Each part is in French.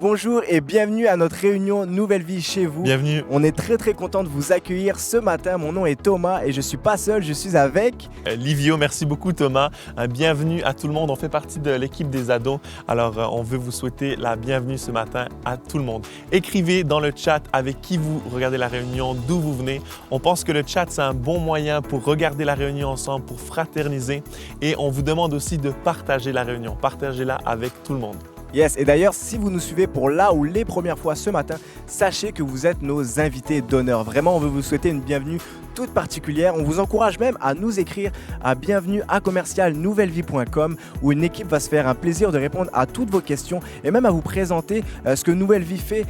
Bonjour et bienvenue à notre réunion Nouvelle Vie chez vous. Bienvenue. On est très content de vous accueillir ce matin. Mon nom est Thomas et je suis pas seul, je suis avec... Livio, merci beaucoup Thomas. Bienvenue à tout le monde. On fait partie de l'équipe des ados. Alors, on veut vous souhaiter la bienvenue ce matin à tout le monde. Écrivez dans le chat avec qui vous regardez la réunion, d'où vous venez. On pense que le chat, c'est un bon moyen pour regarder la réunion ensemble, pour fraterniser. Et on vous demande aussi de partager la réunion. Partagez-la avec tout le monde. Yes, et d'ailleurs, si vous nous suivez pour là ou les premières fois ce matin, sachez que vous êtes nos invités d'honneur. Vraiment, on veut vous souhaiter une bienvenue toute particulière. On vous encourage même à nous écrire à bienvenue@nouvellevie.com où une équipe va se faire un plaisir de répondre à toutes vos questions et même à vous présenter ce que Nouvelle Vie fait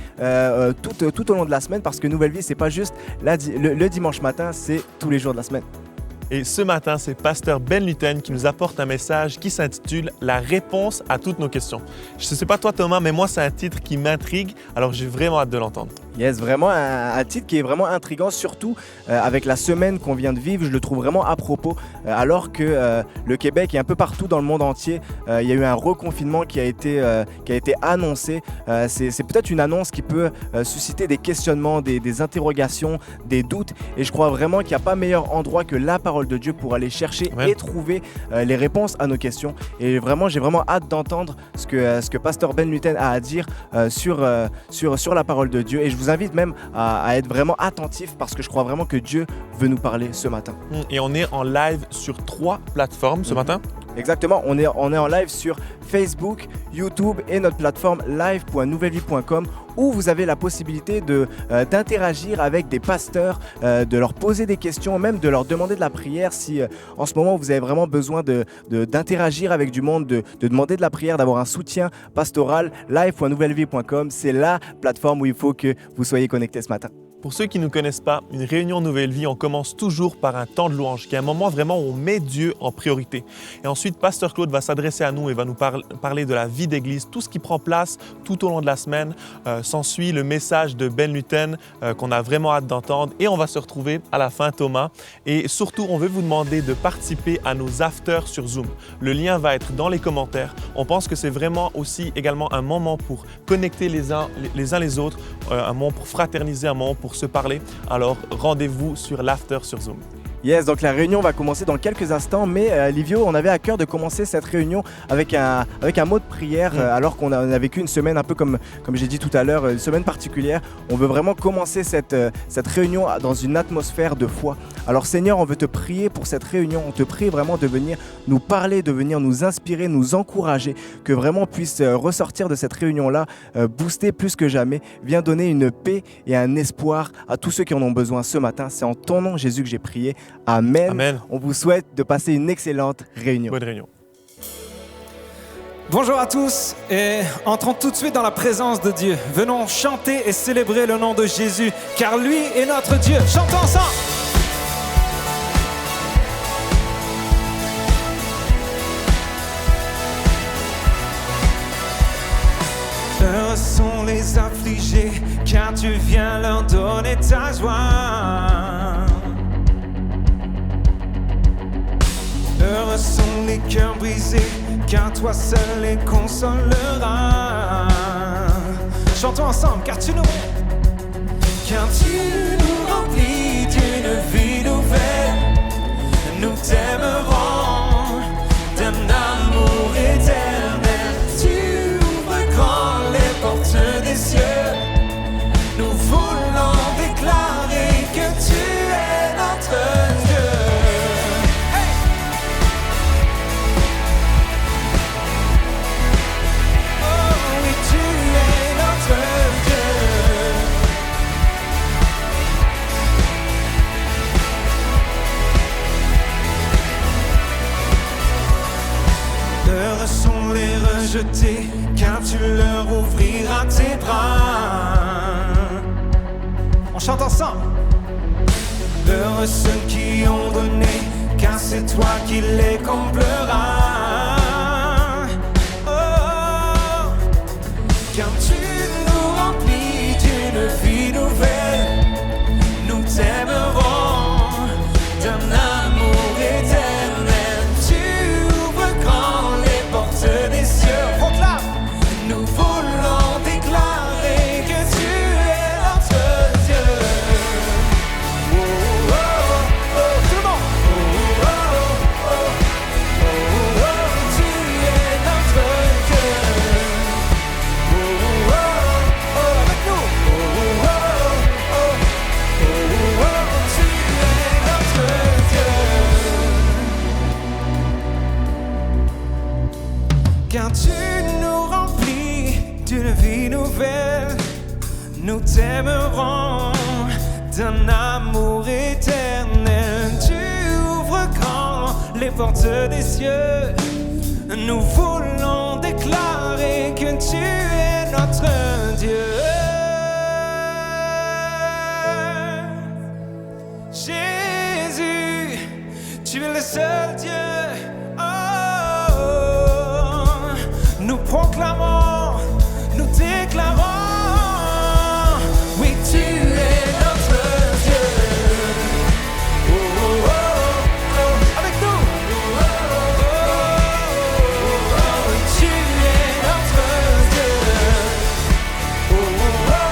tout au long de la semaine, parce que Nouvelle Vie, c'est pas juste le dimanche matin, c'est tous les jours de la semaine. Et ce matin, c'est Pasteur Ben Luten qui nous apporte un message qui s'intitule « La réponse à toutes nos questions ». Je ne sais pas toi Thomas, mais moi c'est un titre qui m'intrigue, alors j'ai vraiment hâte de l'entendre. Yes, vraiment un titre qui est vraiment intriguant, surtout avec la semaine qu'on vient de vivre. Je le trouve vraiment à propos, alors que le Québec et un peu partout dans le monde entier, il y a eu un reconfinement qui a été annoncé. C'est peut-être une annonce qui peut susciter des questionnements, des interrogations, des doutes. Et je crois vraiment qu'il n'y a pas meilleur endroit que la parole de Dieu pour aller chercher et trouver les réponses à nos questions. Et vraiment, j'ai vraiment hâte d'entendre ce que Pasteur Ben Luten a à dire sur la parole de Dieu. Et je vous invite même à être vraiment attentif, parce que je crois vraiment que Dieu veut nous parler ce matin. Et on est en live sur 3 plateformes ce matin. Exactement, on est en live sur Facebook, YouTube et notre plateforme live.nouvellevie.com où vous avez la possibilité d'interagir avec des pasteurs, de leur poser des questions, même de leur demander de la prière si en ce moment vous avez vraiment besoin d'interagir avec du monde, de demander de la prière, d'avoir un soutien pastoral. Live.nouvellevie.com, c'est la plateforme où il faut que vous soyez connectés ce matin. Pour ceux qui ne nous connaissent pas, une réunion Nouvelle Vie, on commence toujours par un temps de louange, qui est un moment vraiment où on met Dieu en priorité. Et ensuite, Pasteur Claude va s'adresser à nous et va nous parler de la vie d'église, tout ce qui prend place tout au long de la semaine. S'ensuit le message de Ben Luten qu'on a vraiment hâte d'entendre. Et on va se retrouver à la fin, Thomas. Et surtout, on veut vous demander de participer à nos afters sur Zoom. Le lien va être dans les commentaires. On pense que c'est vraiment aussi également un moment pour connecter les uns les autres, un moment pour fraterniser, un moment pour se parler. Alors, rendez-vous sur l'after sur Zoom. Yes, donc la réunion va commencer dans quelques instants, mais Livio, on avait à cœur de commencer cette réunion avec un mot de prière, alors qu'on a vécu une semaine un peu comme j'ai dit tout à l'heure, une semaine particulière. On veut vraiment commencer cette réunion dans une atmosphère de foi. Alors Seigneur, on veut te prier pour cette réunion, on te prie vraiment de venir nous parler, de venir nous inspirer, nous encourager, que vraiment on puisse ressortir de cette réunion-là, booster plus que jamais. Viens donner une paix et un espoir à tous ceux qui en ont besoin ce matin. C'est en ton nom, Jésus, que j'ai prié. Amen. Amen. On vous souhaite de passer une excellente réunion. Bonne réunion. Bonjour à tous et entrons tout de suite dans la présence de Dieu. Venons chanter et célébrer le nom de Jésus, car lui est notre Dieu. Chantons ensemble. Heureux sont les affligés, car tu viens leur donner ta joie. Heureux sont les cœurs brisés, car toi seul les consoleras. Chantons ensemble, car tu nous remplis d'une vie nouvelle. Nous t'aimerons d'un amour éternel. Tu ouvres grand les portes des cieux. Nous voulons déclarer que tu es notre Dieu. Heureux sont les rejetés, car tu leur ouvriras tes bras. On chante ensemble. Heureux ceux qui ont donné, car c'est toi qui les combleras. Oh, car tu nous remplis d'une vie nouvelle. Nous t'aimerons d'un amour éternel. Tu ouvres grand les portes des cieux. Proclame. Nous voulons déclarer car tu nous remplis d'une vie nouvelle. Nous t'aimerons d'un amour éternel. Tu ouvres grand les portes des cieux. Nous voulons déclarer que tu es notre Dieu. Jésus, tu es le seul Dieu. Oh, nous proclamons, nous déclarons. Oui, tu es notre Dieu. Oh, oh, oh, oh. Avec nous. Oh, oh, oh, oh. Tu es notre Dieu. Oh, oh, oh,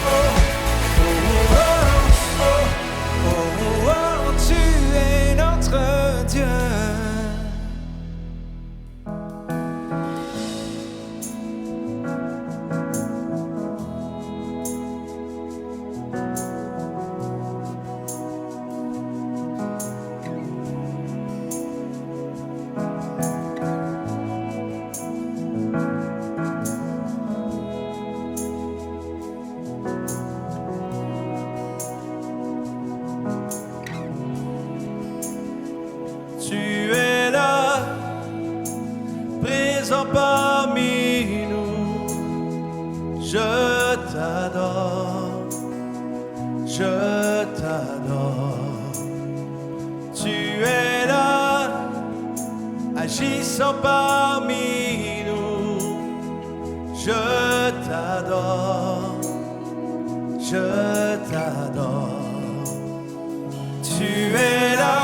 oh, oh, oh, oh, oh. Tu es notre Dieu. Tu es là, présent parmi nous. Je t'adore, je t'adore. Tu es là, agissant parmi nous. Je t'adore, je t'adore. Tu es là,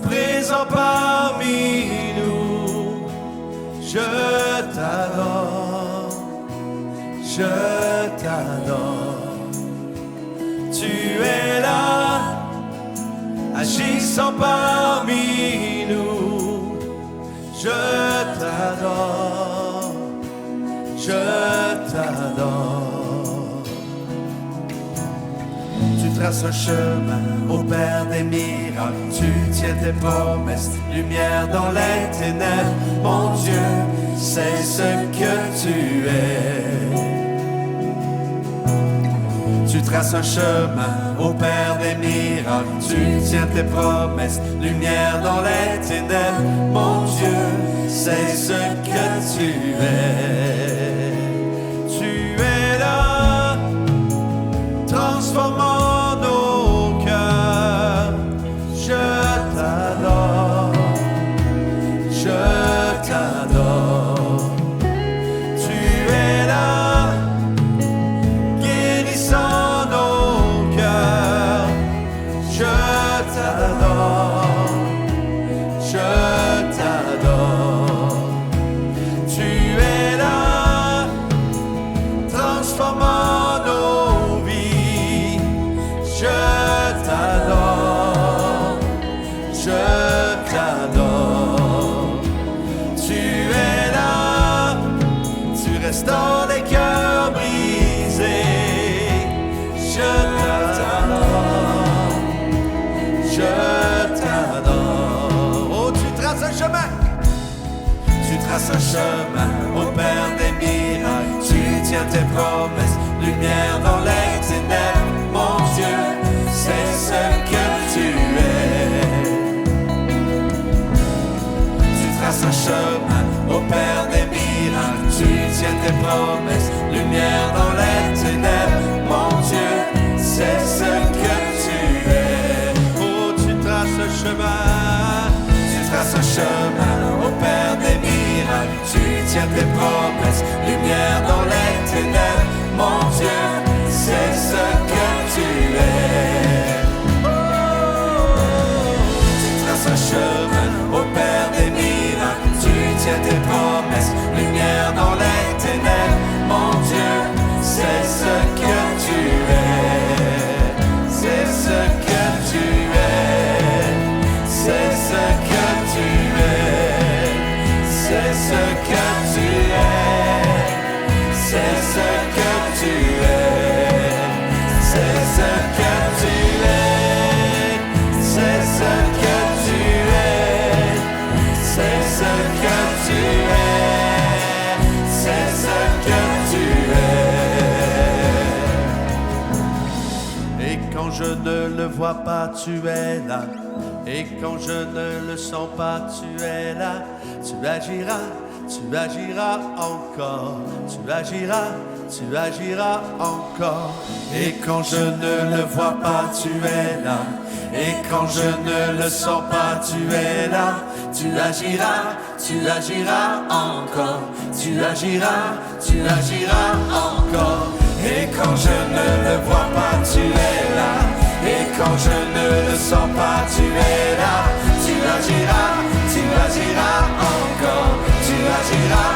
présent parmi nous. Je t'adore, je t'adore. Tu es là, agissant parmi nous. Je t'adore, je t'adore. Tu traces un chemin, opères des miracles. Tu tiens tes promesses, lumière dans les ténèbres. Mon Dieu, c'est ce que tu es. Tu traces un chemin, opères des miracles. Tu tiens tes promesses, lumière dans les ténèbres. Mon Dieu, c'est ce que tu es. Tu es là, transformant nos cœurs. Je t'adore, je t'adore. Tu es là, guérissant nos cœurs. Je t'adore, je t'adore. Tu es là, transformant nos vies. Je t'adore, je t'adore. Tu es là, tu restaures les cœurs brisés. Je t'adore, je t'adore. Oh, tu traces un chemin. Tu traces un chemin, opères des miracles. Tu tiens tes promesses, lumière dans les ténèbres. Mon Dieu, c'est ce que tu es. Tu traces un chemin, opères des miracles. Tu tiens tes promesses, lumière dans les ténèbres. Mon Dieu, c'est ce que tu es. Oh, tu traces un chemin. Tu traces un chemin, opères des miracles. Tu tiens tes promesses, lumière dans les ténèbres. Mon Dieu, c'est ce que tu es. Oh, tu traces un chemin, opères des miracles. Tu tiens tes promesses, lumière dans les ténèbres. Mon Dieu, c'est ce que tu es. C'est ce que tu es. C'est ce que tu es. C'est ce que tu es. C'est ce que tu es. C'est ce que tu es. C'est ce que tu es. C'est ce que tu es. le vois pas, tu es là. Et quand je ne le sens pas, tu es là. Tu agiras encore. Tu agiras encore. Et quand je ne le vois pas, tu es là. Et quand je ne le sens pas, tu es là. Tu agiras encore. Tu agiras encore. Et quand je ne le vois pas, tu es là. Et quand je ne le sens pas, tu es là. Tu agiras encore. Tu agiras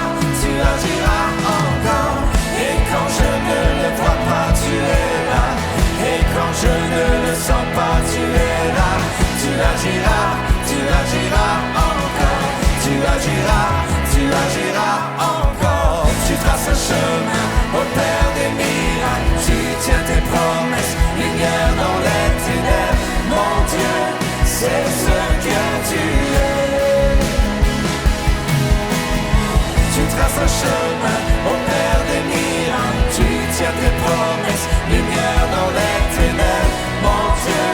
encore. Et quand je ne le vois pas, tu es là. Et quand je ne le sens pas, tu es là. Tu agiras encore. Tu agiras encore. Tu traces un chemin au Père des miracles. Tu tiens tes promesses, lumière dans les ténèbres. Mon Dieu, c'est ce que tu es. Tu traces un chemin au Père des miracles. Tu tiens tes promesses, lumière dans les ténèbres. Mon Dieu,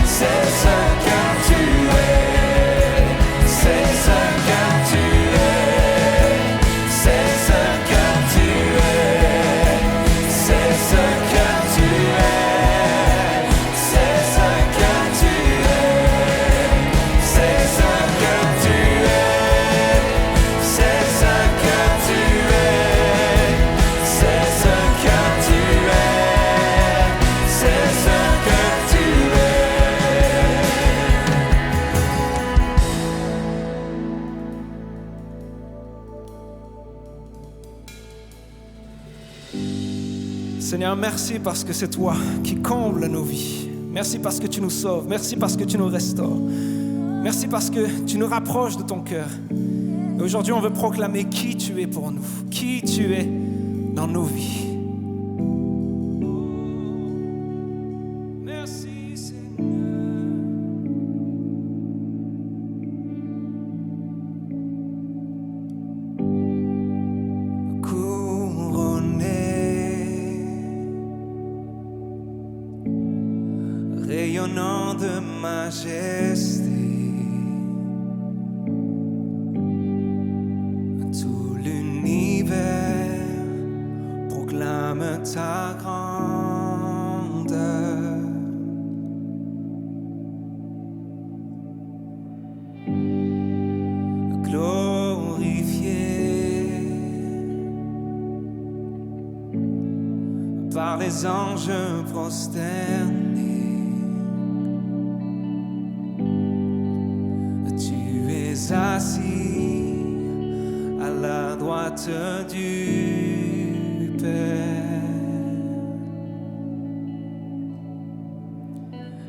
c'est ce que tu es. C'est ce que tu es. C'est ce que tu es. C'est ce que tu es. C'est ce que tu es. C'est ce que tu es. C'est ce que tu es. C'est ce que tu es. C'est ce que tu es. Seigneur, merci parce que c'est toi qui combles nos vies. Merci parce que tu nous sauves. Merci parce que tu nous restaures. Merci parce que tu nous rapproches de ton cœur. Et aujourd'hui, on veut proclamer qui tu es pour nous, qui tu es dans nos vies. Merci, Seigneur. Rayonnant de majesté, tout l'univers proclame ta grandeur. Glorifié par les anges prosternés, assis à la droite du Père.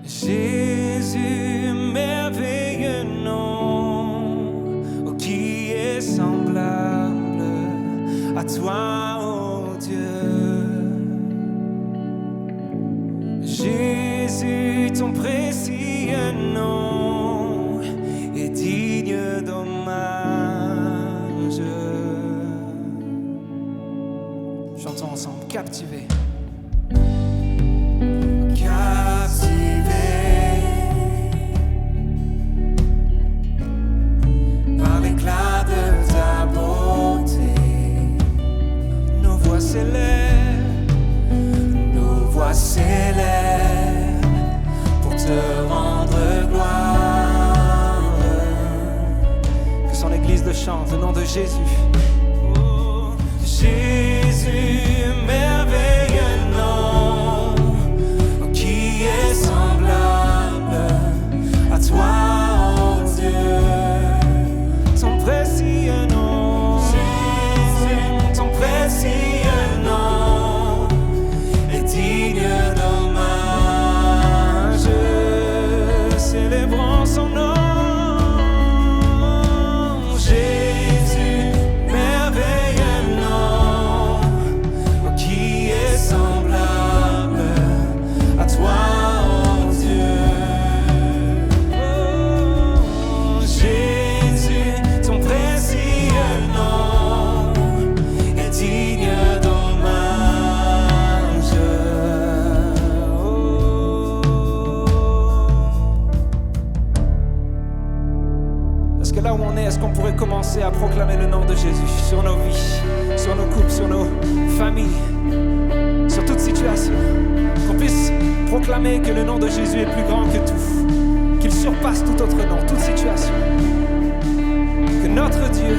Jésus, merveilleux nom, oh, qui est semblable à toi, ô Dieu. Jésus, ton précieux nom est digne d'hommage. Chantons ensemble, captivé. Captivé par l'éclat de ta beauté, nos voix s'élèvent, pour te rendre gloire. Que son Église le chante, le nom de Jésus. Oh, Jésus, merveilleux nom, qui est semblable à toi, oh Dieu. Ton précieux nom, Jésus, ton précieux nom est digne d'hommage. Célébrons son nom. Jésus, merveilleux nom, que là où on est, est-ce qu'on pourrait commencer à proclamer le nom de Jésus sur nos vies, sur nos couples, sur nos familles, sur toute situation. Qu'on puisse proclamer que le nom de Jésus est plus grand que tout, qu'il surpasse tout autre nom, toute situation. Que notre Dieu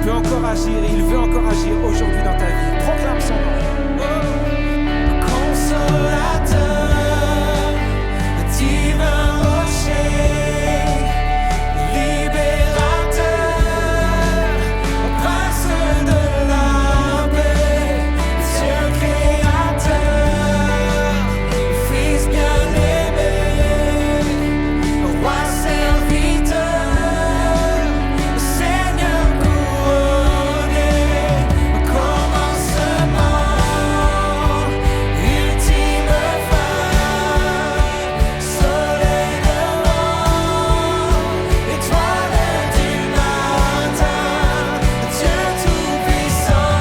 peut encore agir et il veut encore agir aujourd'hui dans ta vie. Proclame son nom. Consolateur, divin rocher, libérateur, prince de la paix, Dieu créateur, fils bien-aimé, roi serviteur, Seigneur couronné, commencement, ultime fin, soleil levant, étoile du matin, Dieu tout-puissant,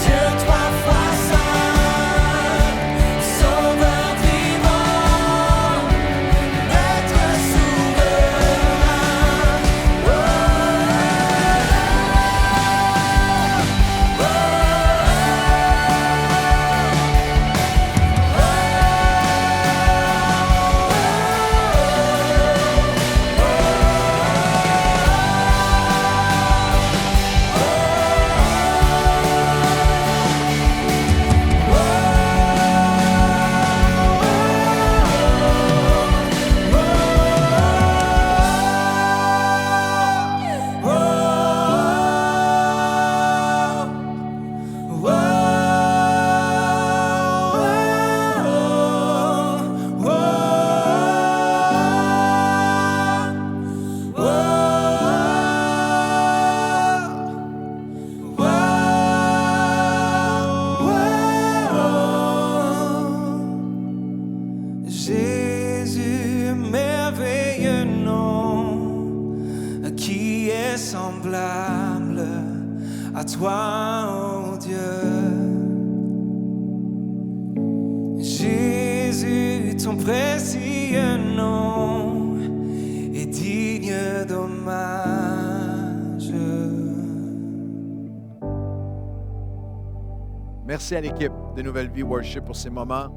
Dieu trois fois saint, sauveur vivant, maître Jésus, merveilleux nom, qui est semblable à toi, oh Dieu. Jésus, ton précieux nom est digne d'hommage. Merci à l'équipe de Nouvelle Vie Worship pour ces moments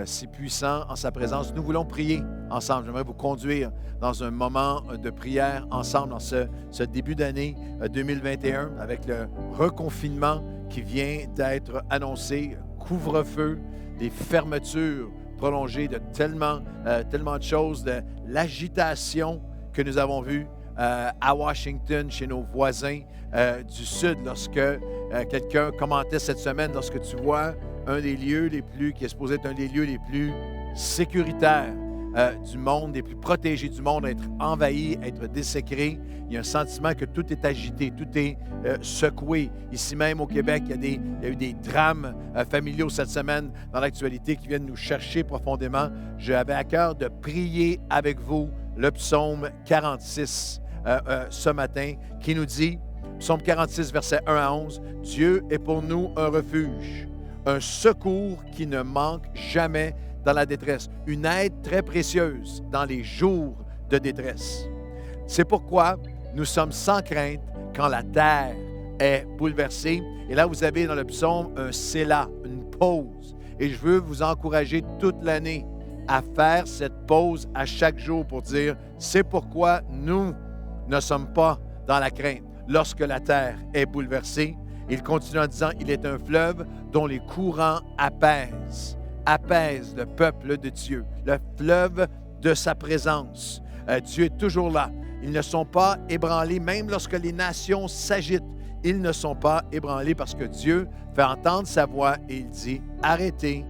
si puissants en sa présence. Nous voulons prier ensemble. J'aimerais vous conduire dans un moment de prière ensemble dans ce début d'année 2021 avec le reconfinement qui vient d'être annoncé, couvre-feu, des fermetures prolongées de tellement de choses, de l'agitation que nous avons vue à Washington, chez nos voisins du Sud, lorsque quelqu'un commentait cette semaine, lorsque tu vois un des lieux qui est supposé être un des lieux les plus sécuritaires du monde, les plus protégés du monde, être envahi, être désécré. Il y a un sentiment que tout est agité, tout est secoué. Ici même au Québec, il y a eu des drames familiaux cette semaine dans l'actualité qui viennent nous chercher profondément. J'avais à cœur de prier avec vous le psaume 46 ce matin qui nous dit, psaume 46, versets 1 à 11, « Dieu est pour nous un refuge, un secours qui ne manque jamais dans la détresse, une aide très précieuse dans les jours de détresse. C'est pourquoi nous sommes sans crainte quand la terre est bouleversée. » Et là, vous avez dans le psaume un Sélah, une pause. Et je veux vous encourager toute l'année à faire cette pause à chaque jour pour dire, c'est pourquoi nous ne sommes pas dans la crainte. Lorsque la terre est bouleversée, il continue en disant, il est un fleuve dont les courants apaisent le peuple de Dieu, le fleuve de sa présence. Dieu est toujours là. Ils ne sont pas ébranlés, même lorsque les nations s'agitent. Ils ne sont pas ébranlés parce que Dieu fait entendre sa voix et il dit, arrêtez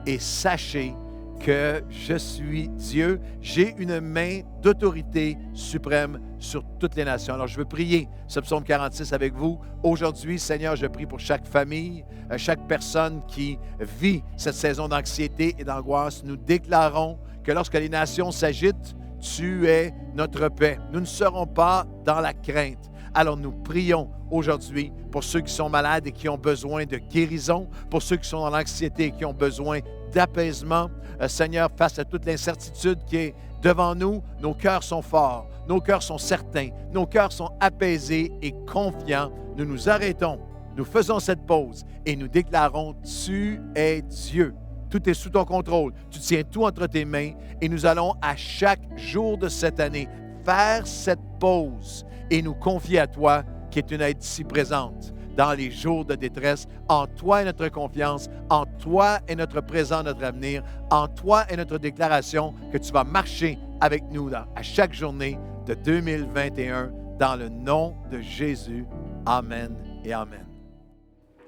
et sachez que je suis Dieu. J'ai une main d'autorité suprême sur toutes les nations. Alors, je veux prier ce psaume 46 avec vous. Aujourd'hui, Seigneur, je prie pour chaque famille, chaque personne qui vit cette saison d'anxiété et d'angoisse. Nous déclarons que lorsque les nations s'agitent, tu es notre paix. Nous ne serons pas dans la crainte. Alors nous prions aujourd'hui pour ceux qui sont malades et qui ont besoin de guérison, pour ceux qui sont dans l'anxiété et qui ont besoin d'apaisement, Seigneur, face à toute l'incertitude qui est devant nous. Nos cœurs sont forts, nos cœurs sont certains, nos cœurs sont apaisés et confiants. Nous nous arrêtons, nous faisons cette pause et nous déclarons, tu es Dieu. Tout est sous ton contrôle. Tu tiens tout entre tes mains et nous allons à chaque jour de cette année faire cette pause et nous confier à toi qui est une aide si présente dans les jours de détresse. En toi est notre confiance, en toi est notre présent, notre avenir, en toi est notre déclaration que tu vas marcher avec nous à chaque journée de 2021 dans le nom de Jésus. Amen et Amen.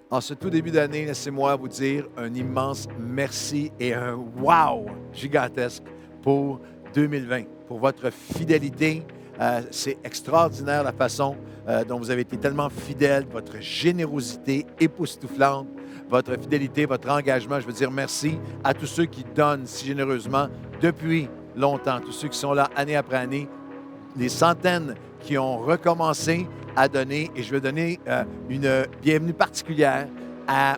En ce tout début d'année, laissez-moi vous dire un immense merci et un wow gigantesque pour 2020, pour votre fidélité. C'est extraordinaire la façon dont vous avez été tellement fidèles, votre générosité époustouflante, votre fidélité, votre engagement. Je veux dire merci à tous ceux qui donnent si généreusement depuis longtemps, tous ceux qui sont là année après année, des centaines qui ont recommencé à donner. Et je veux donner une bienvenue particulière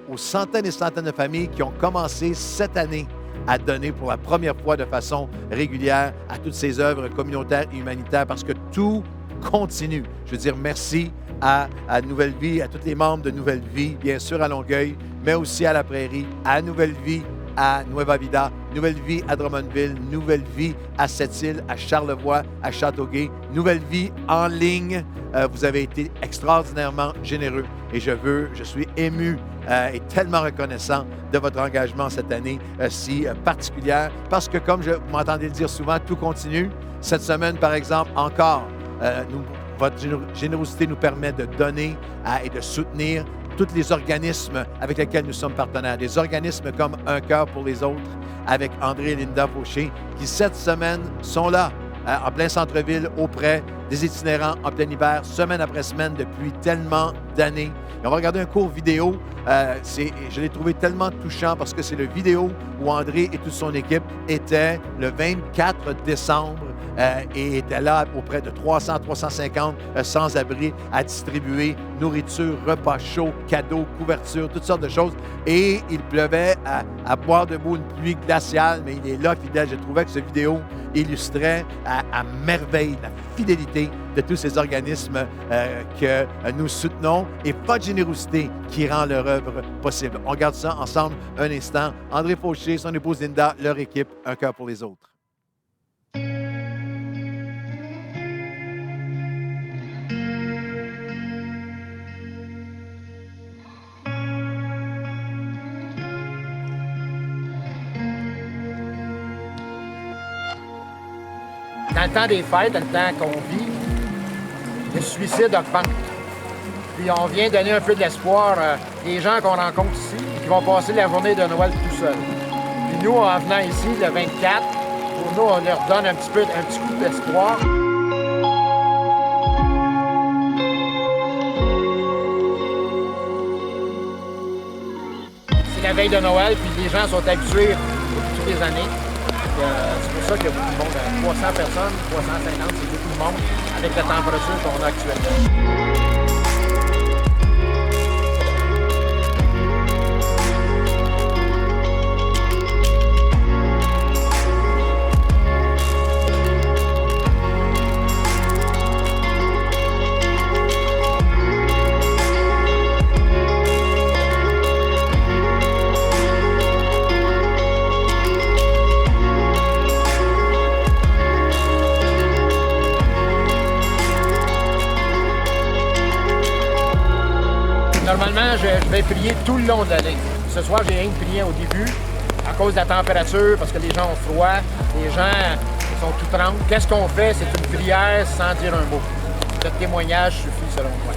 aux centaines et centaines de familles qui ont commencé cette année à donner pour la première fois de façon régulière à toutes ces œuvres communautaires et humanitaires parce que tout continue. Je veux dire merci à Nouvelle Vie, à tous les membres de Nouvelle Vie, bien sûr à Longueuil, mais aussi à La Prairie, à Nouvelle Vie, à Nueva Vida, Nouvelle Vie à Drummondville, Nouvelle Vie à Sept-Îles, à Charlevoix, à Châteauguay, Nouvelle Vie en ligne. Vous avez été extraordinairement généreux et je suis ému et tellement reconnaissant de votre engagement cette année si particulière parce que, comme vous m'entendez le dire souvent, tout continue. Cette semaine, par exemple, encore, votre générosité nous permet de donner et de soutenir tous les organismes avec lesquels nous sommes partenaires. Des organismes comme Un cœur pour les autres avec André et Linda Fauché qui, cette semaine, sont là en plein centre-ville auprès des itinérants en plein hiver, semaine après semaine, depuis tellement d'années. Et on va regarder un court vidéo. Je l'ai trouvé tellement touchant parce que c'est le vidéo où André et toute son équipe étaient le 24 décembre et étaient là auprès de 300-350 sans-abri à distribuer nourriture, repas chauds, cadeaux, couvertures, toutes sortes de choses. Et il pleuvait à boire debout, une pluie glaciale, mais il est là, fidèle. Je trouvais que cette vidéo illustrait à merveille la fidélité de tous ces organismes que nous soutenons et votre générosité qui rend leur œuvre possible. On regarde ça ensemble un instant. André Fauché, son épouse Linda, leur équipe, Un cœur pour les autres. Dans le temps des fêtes, dans le temps qu'on vit, le suicide augmente. Puis on vient donner un peu d'espoir des gens qu'on rencontre ici et qui vont passer la journée de Noël tout seuls. Puis nous, en venant ici le 24, pour nous, on leur donne un petit coup d'espoir. C'est la veille de Noël, puis les gens sont habitués toutes les années. C'est pour ça qu'il y a beaucoup de monde, 300 personnes, 350, c'est beaucoup de monde avec la température qu'on a actuellement. Normalement, je vais prier tout le long de l'année. Ce soir, j'ai rien prié au début à cause de la température, parce que les gens ont froid, les gens sont tout trempés. Qu'est-ce qu'on fait? C'est une prière sans dire un mot. Le témoignage suffit selon moi.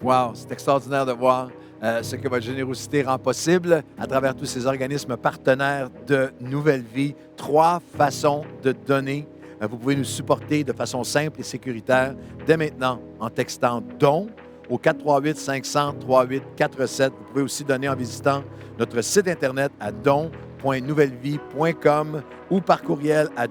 Wow, c'est extraordinaire de voir ce que votre générosité rend possible à travers tous ces organismes partenaires de Nouvelle Vie. 3 façons de donner. Vous pouvez nous supporter de façon simple et sécuritaire dès maintenant en textant « don » au 438-500-3847. Vous pouvez aussi donner en visitant notre site Internet à don.nouvellevie.com ou par courriel à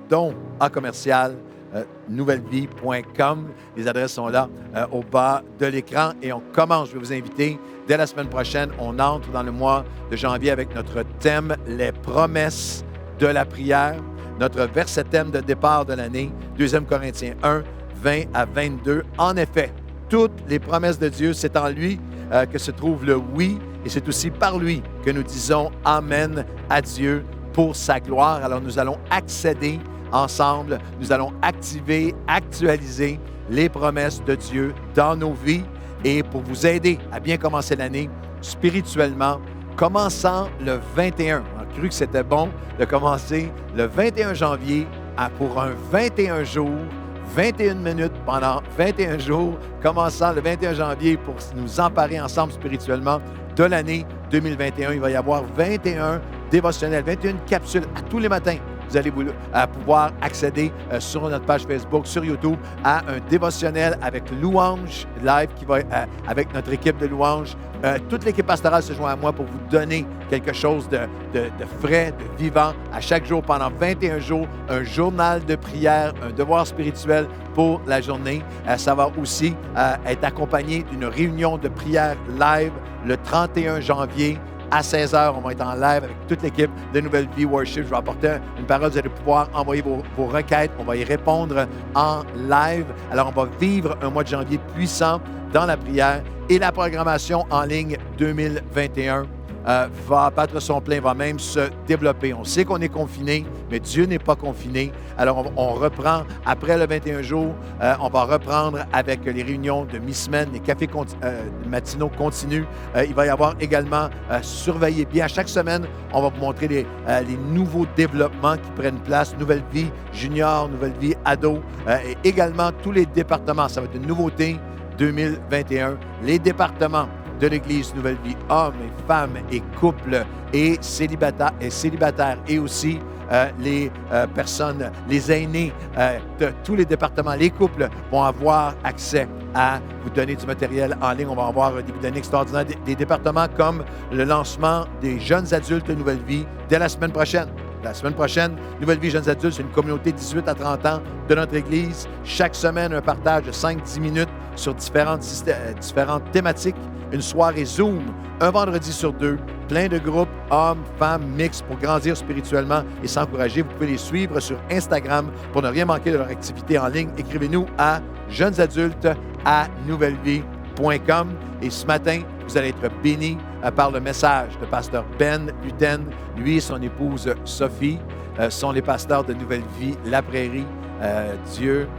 nouvellevie.com. Les adresses sont là au bas de l'écran et on commence. Je vais vous inviter dès la semaine prochaine. On entre dans le mois de janvier avec notre thème « Les promesses de la prière ». Notre verset thème de départ de l'année, 2 Corinthiens 1, 20 à 22. En effet, toutes les promesses de Dieu, c'est en lui que se trouve le oui et c'est aussi par lui que nous disons Amen à Dieu pour sa gloire. Alors nous allons accéder ensemble, nous allons activer, actualiser les promesses de Dieu dans nos vies et pour vous aider à bien commencer l'année spirituellement, commençant le 21. On a cru que c'était bon de commencer le 21 janvier pour un 21 jours, 21 minutes pendant 21 jours, commençant le 21 janvier pour nous emparer ensemble spirituellement de l'année 2021. Il va y avoir 21 dévotionnels, 21 capsules à tous les matins. Vous allez pouvoir accéder sur notre page Facebook, sur YouTube, à un dévotionnel avec Louange Live qui va avec notre équipe de Louange. Toute l'équipe pastorale se joint à moi pour vous donner quelque chose de frais, de vivant à chaque jour pendant 21 jours, un journal de prière, un devoir spirituel pour la journée. Ça va aussi être accompagné d'une réunion de prière live le 31 janvier. À 16h, on va être en live avec toute l'équipe de Nouvelle Vie Worship. Je vais apporter une parole. Vous allez pouvoir envoyer vos requêtes. On va y répondre en live. Alors, on va vivre un mois de janvier puissant dans la prière. Et la programmation en ligne 2021 va battre son plein, va même se développer. On sait qu'on est confiné, mais Dieu n'est pas confiné. Alors, on reprend après le 21 jours. On va reprendre avec les réunions de mi-semaine, les cafés matinaux continus. Il va y avoir également surveiller bien. À chaque semaine, on va vous montrer les nouveaux développements qui prennent place. Nouvelle Vie Junior, Nouvelle Vie Ado et également tous les départements. Ça va être une nouveauté 2021. Les départements de l'Église Nouvelle Vie, hommes et femmes et couples et célibataires et aussi les personnes, les aînés de tous les départements, les couples vont avoir accès à vous donner du matériel en ligne. On va avoir un début d'année extraordinaire. Des départements comme le lancement des jeunes adultes de Nouvelle Vie dès la semaine prochaine. La semaine prochaine, Nouvelle Vie Jeunes Adultes, c'est une communauté de 18 à 30 ans de notre Église. Chaque semaine, un partage de 5-10 minutes sur différentes thématiques. Une soirée Zoom, un vendredi sur 2, plein de groupes, hommes, femmes, mix pour grandir spirituellement et s'encourager. Vous pouvez les suivre sur Instagram pour ne rien manquer de leur activité en ligne. Écrivez-nous à jeunesadultes@nouvellevie.com. Et ce matin, vous allez être bénis par le message de pasteur Ben Luten. Lui et son épouse Sophie sont les pasteurs de Nouvelle Vie, La Prairie. Dieu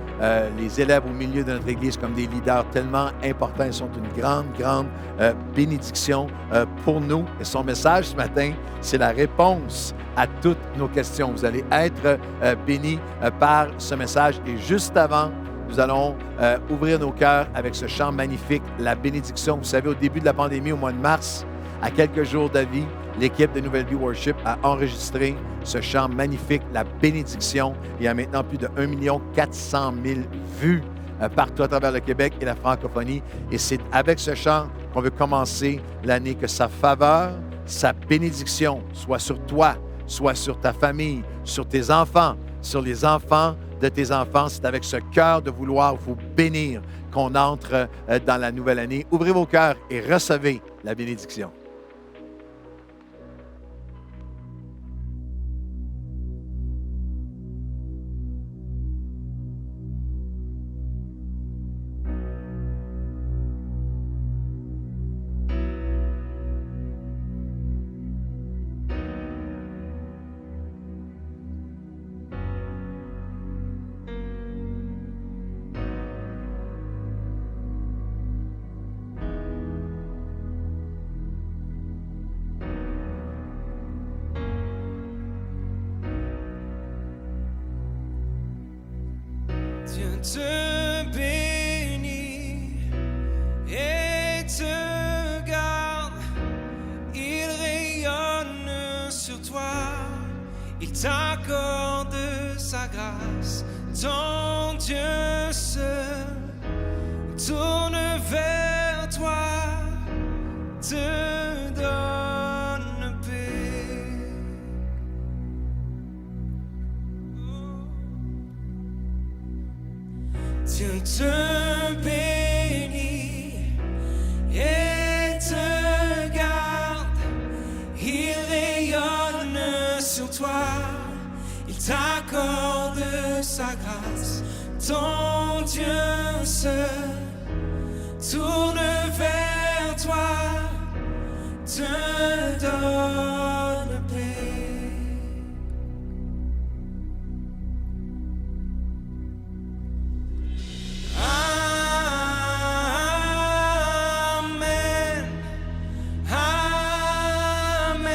les élève au milieu de notre Église comme des leaders tellement importants. Ils sont une grande, grande bénédiction pour nous. Et son message ce matin, c'est la réponse à toutes nos questions. Vous allez être bénis par ce message. Et juste avant, nous allons ouvrir nos cœurs avec ce chant magnifique, La bénédiction. Vous savez, au début de la pandémie, au mois de mars, à quelques jours d'avis, l'équipe de Nouvelle Vie Worship a enregistré ce chant magnifique, La bénédiction. Il y a maintenant plus de 1 400 000 vues partout à travers le Québec et la francophonie. Et c'est avec ce chant qu'on veut commencer l'année. Que sa faveur, sa bénédiction soit sur toi, soit sur ta famille, sur tes enfants, sur les enfants de tes enfants. C'est avec ce cœur de vouloir vous bénir qu'on entre dans la nouvelle année. Ouvrez vos cœurs et recevez la bénédiction. Dieu te bénit et t'accorde sa grâce. Ton Dieu se tourne vers toi, te donne paix. Dieu te bénit et te garde. Il rayonne sur toi, il t'accorde sa grâce. Ton Dieu se tourne vers toi, te donne paix. Amen, amen,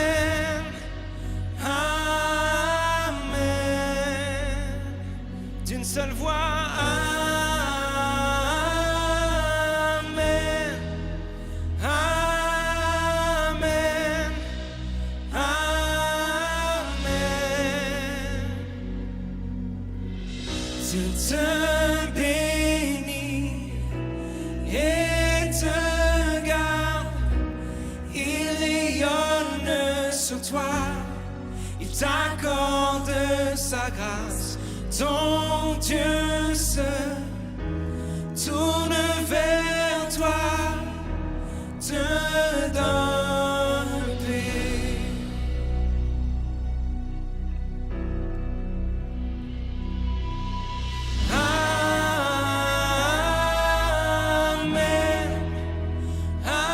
amen. D'une seule voix. Amen, amen, amen. Dieu te bénit et te garde. Il rayonne sur toi, il t'accorde sa grâce. Ton Dieu se tourne vers toi, te donne paix. Amen, amen,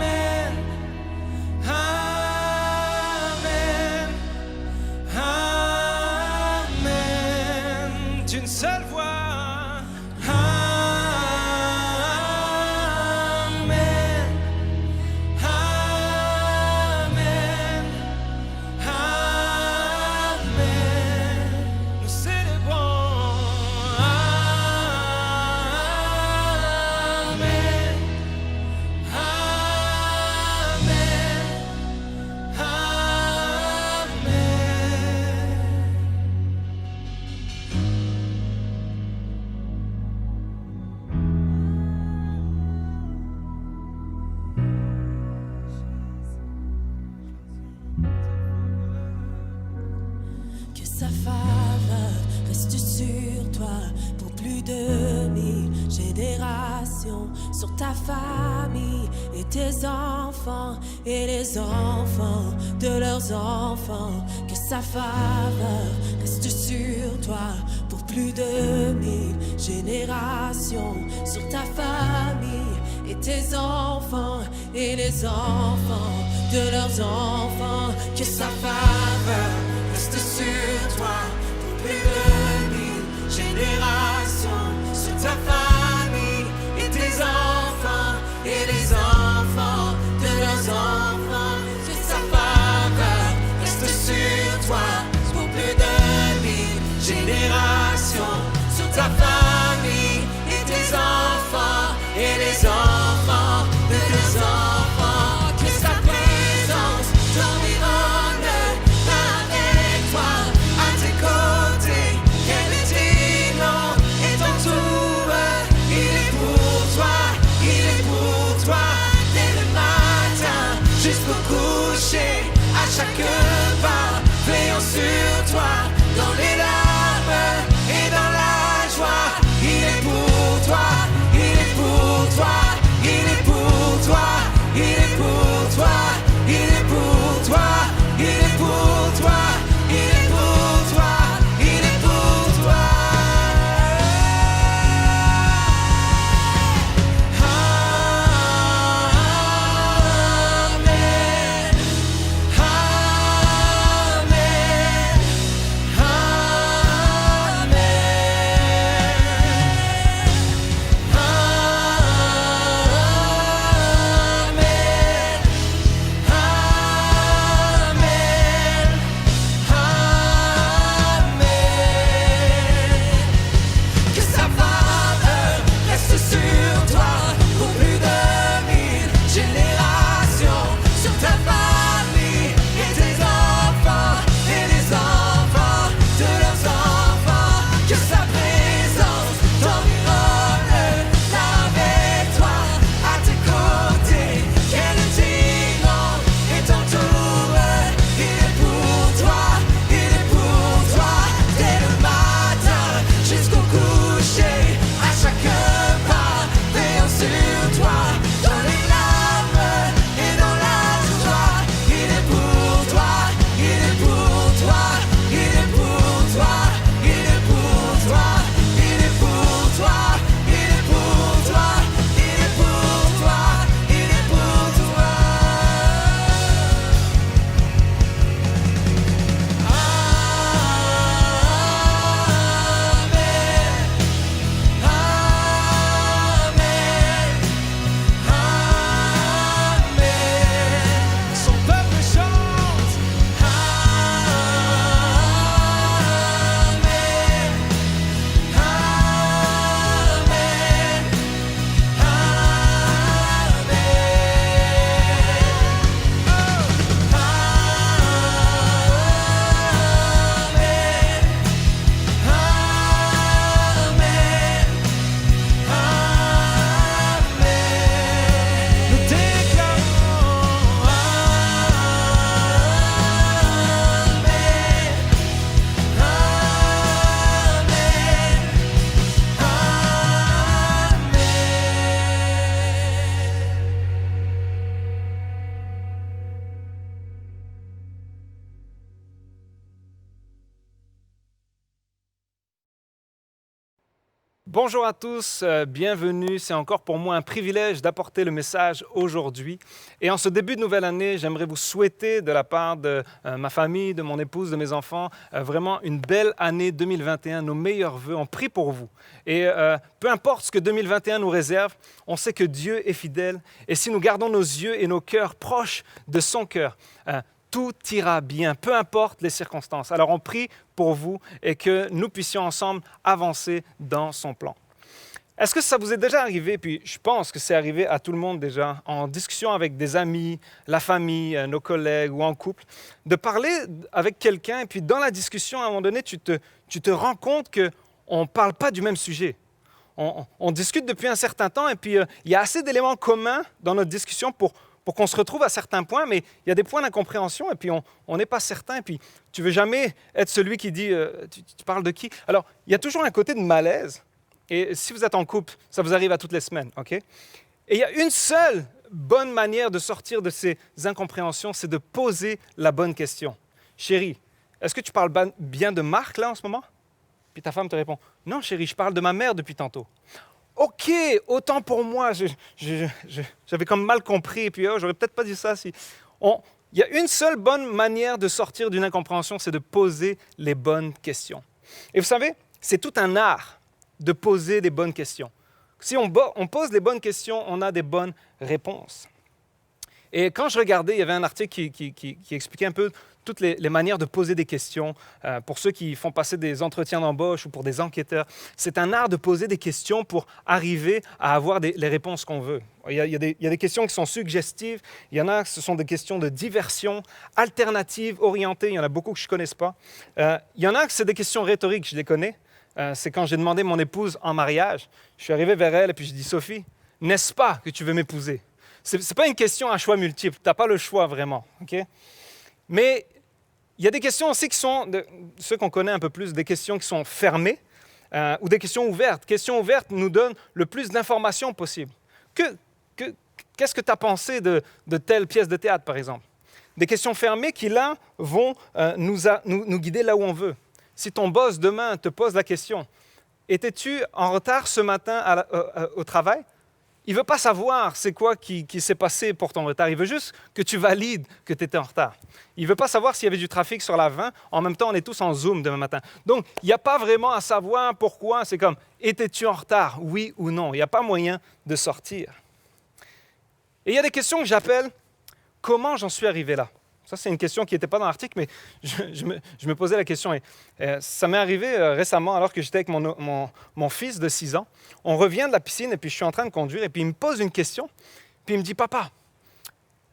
amen. Amen, amen, amen. D'une seule voix. Amen, amen, amen. Nous célébrons. Amen, amen, Que sa faveur reste sur toi pour plus de 1000 générations, sur ta famille et tes enfants et les enfants de leurs enfants. Que sa faveur reste sur toi pour plus de 1000 générations, sur ta famille et tes enfants et les enfants de leurs enfants. Que sa faveur reste sur toi pour plus de 1000 générations, sur ta famille et tes enfants et les enfants de leurs enfants. Que sa faveur reste sur toi pour plus de 1000 générations, sur ta famille et tes enfants et les enfants de tes enfants. Que sa présence t'environne avec toi, à tes côtés, qu'elle est digne et t'entoure. Il est pour toi, il est pour toi, dès le matin jusqu'au coucher, à chaque pas, veillant sur toi, dans les larmes et dans la joie. Il est pour toi, il est pour toi, il est pour toi, il est pour toi, il est pour toi, il est pour toi, il est pour toi, il est pour toi. Amen, amen, Bonjour à tous, bienvenue. C'est encore pour moi un privilège d'apporter le message aujourd'hui. Et en ce début de nouvelle année, j'aimerais vous souhaiter de la part de ma famille, de mon épouse, de mes enfants, vraiment une belle année 2021, nos meilleurs vœux. On prie pour vous. Et peu importe ce que 2021 nous réserve, on sait que Dieu est fidèle. Et si nous gardons nos yeux et nos cœurs proches de son cœur, tout ira bien, peu importe les circonstances. Alors on prie pour vous et que nous puissions ensemble avancer dans son plan. Est-ce que ça vous est déjà arrivé, puis je pense que c'est arrivé à tout le monde déjà, en discussion avec des amis, la famille, nos collègues ou en couple, de parler avec quelqu'un et puis dans la discussion, à un moment donné, tu te rends compte qu'on ne parle pas du même sujet. On discute depuis un certain temps et puis il y a assez d'éléments communs dans notre discussion pour qu'on se retrouve à certains points, mais il y a des points d'incompréhension et puis on n'est pas certain. Et puis tu ne veux jamais être celui qui dit tu parles de qui? Alors, il y a toujours un côté de malaise. Et si vous êtes en couple, ça vous arrive à toutes les semaines, OK? Et il y a une seule bonne manière de sortir de ces incompréhensions, c'est de poser la bonne question. Chérie, est-ce que tu parles bien de Marc là en ce moment? Puis ta femme te répond, non chérie, je parle de ma mère depuis tantôt. OK, autant pour moi, j'avais comme mal compris, et puis j'aurais peut-être pas dit ça. Il y a une seule bonne manière de sortir d'une incompréhension, c'est de poser les bonnes questions. Et vous savez, c'est tout un art de poser des bonnes questions. Si on pose les bonnes questions, on a des bonnes réponses. Et quand je regardais, il y avait un article qui expliquait un peu toutes les manières de poser des questions pour ceux qui font passer des entretiens d'embauche ou pour des enquêteurs. C'est un art de poser des questions pour arriver à avoir les réponses qu'on veut. Il y a des questions qui sont suggestives, il y en a, ce sont des questions de diversion, alternatives, orientées, il y en a beaucoup que je ne connaisse pas. Il y en a, c'est des questions rhétoriques, je les connais. C'est quand j'ai demandé mon épouse en mariage, je suis arrivé vers elle et puis je dis « Sophie, n'est-ce pas que tu veux m'épouser ?» Ce n'est pas une question à choix multiple, tu n'as pas le choix vraiment. Okay? Mais il y a des questions aussi qui sont, ceux qu'on connaît un peu plus, des questions qui sont fermées ou des questions ouvertes. Questions ouvertes nous donnent le plus d'informations possible. Qu'est-ce que tu as pensé de telle pièce de théâtre, par exemple? Des questions fermées qui, là, vont nous guider là où on veut. Si ton boss, demain, te pose la question, « Étais-tu en retard ce matin au travail ?» Il ne veut pas savoir c'est quoi qui s'est passé pour ton retard. Il veut juste que tu valides que tu étais en retard. Il ne veut pas savoir s'il y avait du trafic sur la 20. En même temps, on est tous en Zoom demain matin. Donc, il n'y a pas vraiment à savoir pourquoi. C'est comme, étais-tu en retard, oui ou non? Il n'y a pas moyen de sortir. Et il y a des questions que j'appelle, comment j'en suis arrivé là? Ça, c'est une question qui n'était pas dans l'article, mais je me posais la question. Et ça m'est arrivé récemment, alors que j'étais avec mon fils de 6 ans. On revient de la piscine, et puis je suis en train de conduire, et puis il me pose une question. Puis il me dit, « Papa,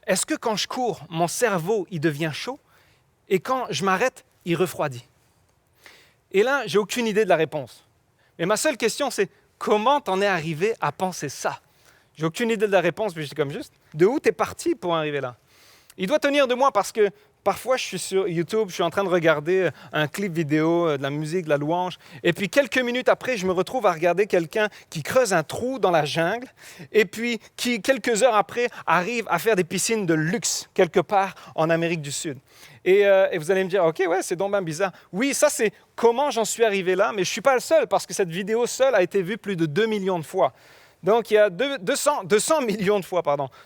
est-ce que quand je cours, mon cerveau, il devient chaud, et quand je m'arrête, il refroidit? » Et là, j'ai aucune idée de la réponse. Mais ma seule question, c'est, comment t'en es arrivé à penser ça? J'ai aucune idée de la réponse, puis j'étais comme juste, de où t'es parti pour arriver là? Il doit tenir de moi parce que parfois, je suis sur YouTube, je suis en train de regarder un clip vidéo, de la musique, de la louange, et puis quelques minutes après, je me retrouve à regarder quelqu'un qui creuse un trou dans la jungle, et puis qui, quelques heures après, arrive à faire des piscines de luxe quelque part en Amérique du Sud. Et vous allez me dire, OK, ouais, c'est donc bien bizarre. Oui, ça, c'est comment j'en suis arrivé là, mais je ne suis pas le seul, parce que cette vidéo seule a été vue plus de 2 millions de fois. Donc, il y a 200 millions de fois,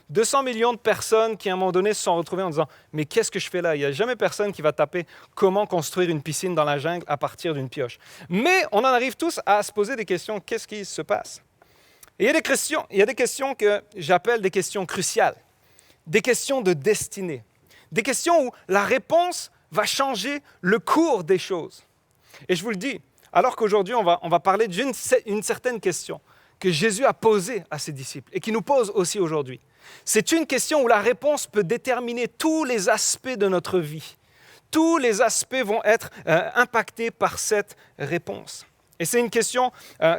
200 millions de personnes qui, à un moment donné, se sont retrouvées en disant « Mais qu'est-ce que je fais là ?» Il n'y a jamais personne qui va taper « Comment construire une piscine dans la jungle à partir d'une pioche ?» Mais on en arrive tous à se poser des questions. Qu'est-ce qui se passe? Et il y a des questions que j'appelle des questions cruciales, des questions de destinée, des questions où la réponse va changer le cours des choses. Et je vous le dis, alors qu'aujourd'hui, on va parler d'une certaine question que Jésus a posée à ses disciples et qui nous pose aussi aujourd'hui. C'est une question où la réponse peut déterminer tous les aspects de notre vie. Tous les aspects vont être impactés par cette réponse. Et c'est une question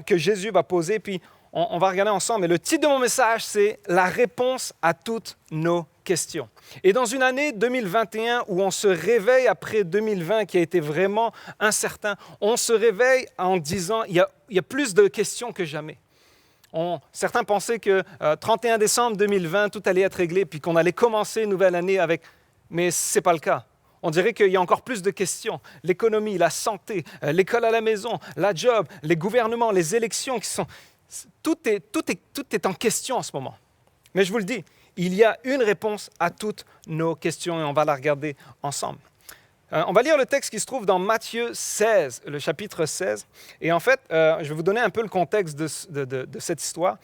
que Jésus va poser, puis on va regarder ensemble. Et le titre de mon message, c'est « La réponse à toutes nos questions ». Et dans une année 2021 où on se réveille après 2020 qui a été vraiment incertain, on se réveille en disant il y a plus de questions que jamais. Certains pensaient que 31 décembre 2020, tout allait être réglé, puis qu'on allait commencer une nouvelle année avec... Mais ce n'est pas le cas. On dirait qu'il y a encore plus de questions. L'économie, la santé, l'école à la maison, la job, les gouvernements, les élections qui sont... Tout est en question en ce moment. Mais je vous le dis, il y a une réponse à toutes nos questions et on va la regarder ensemble. On va lire le texte qui se trouve dans Matthieu 16, le chapitre 16. Et en fait, je vais vous donner un peu le contexte de cette histoire.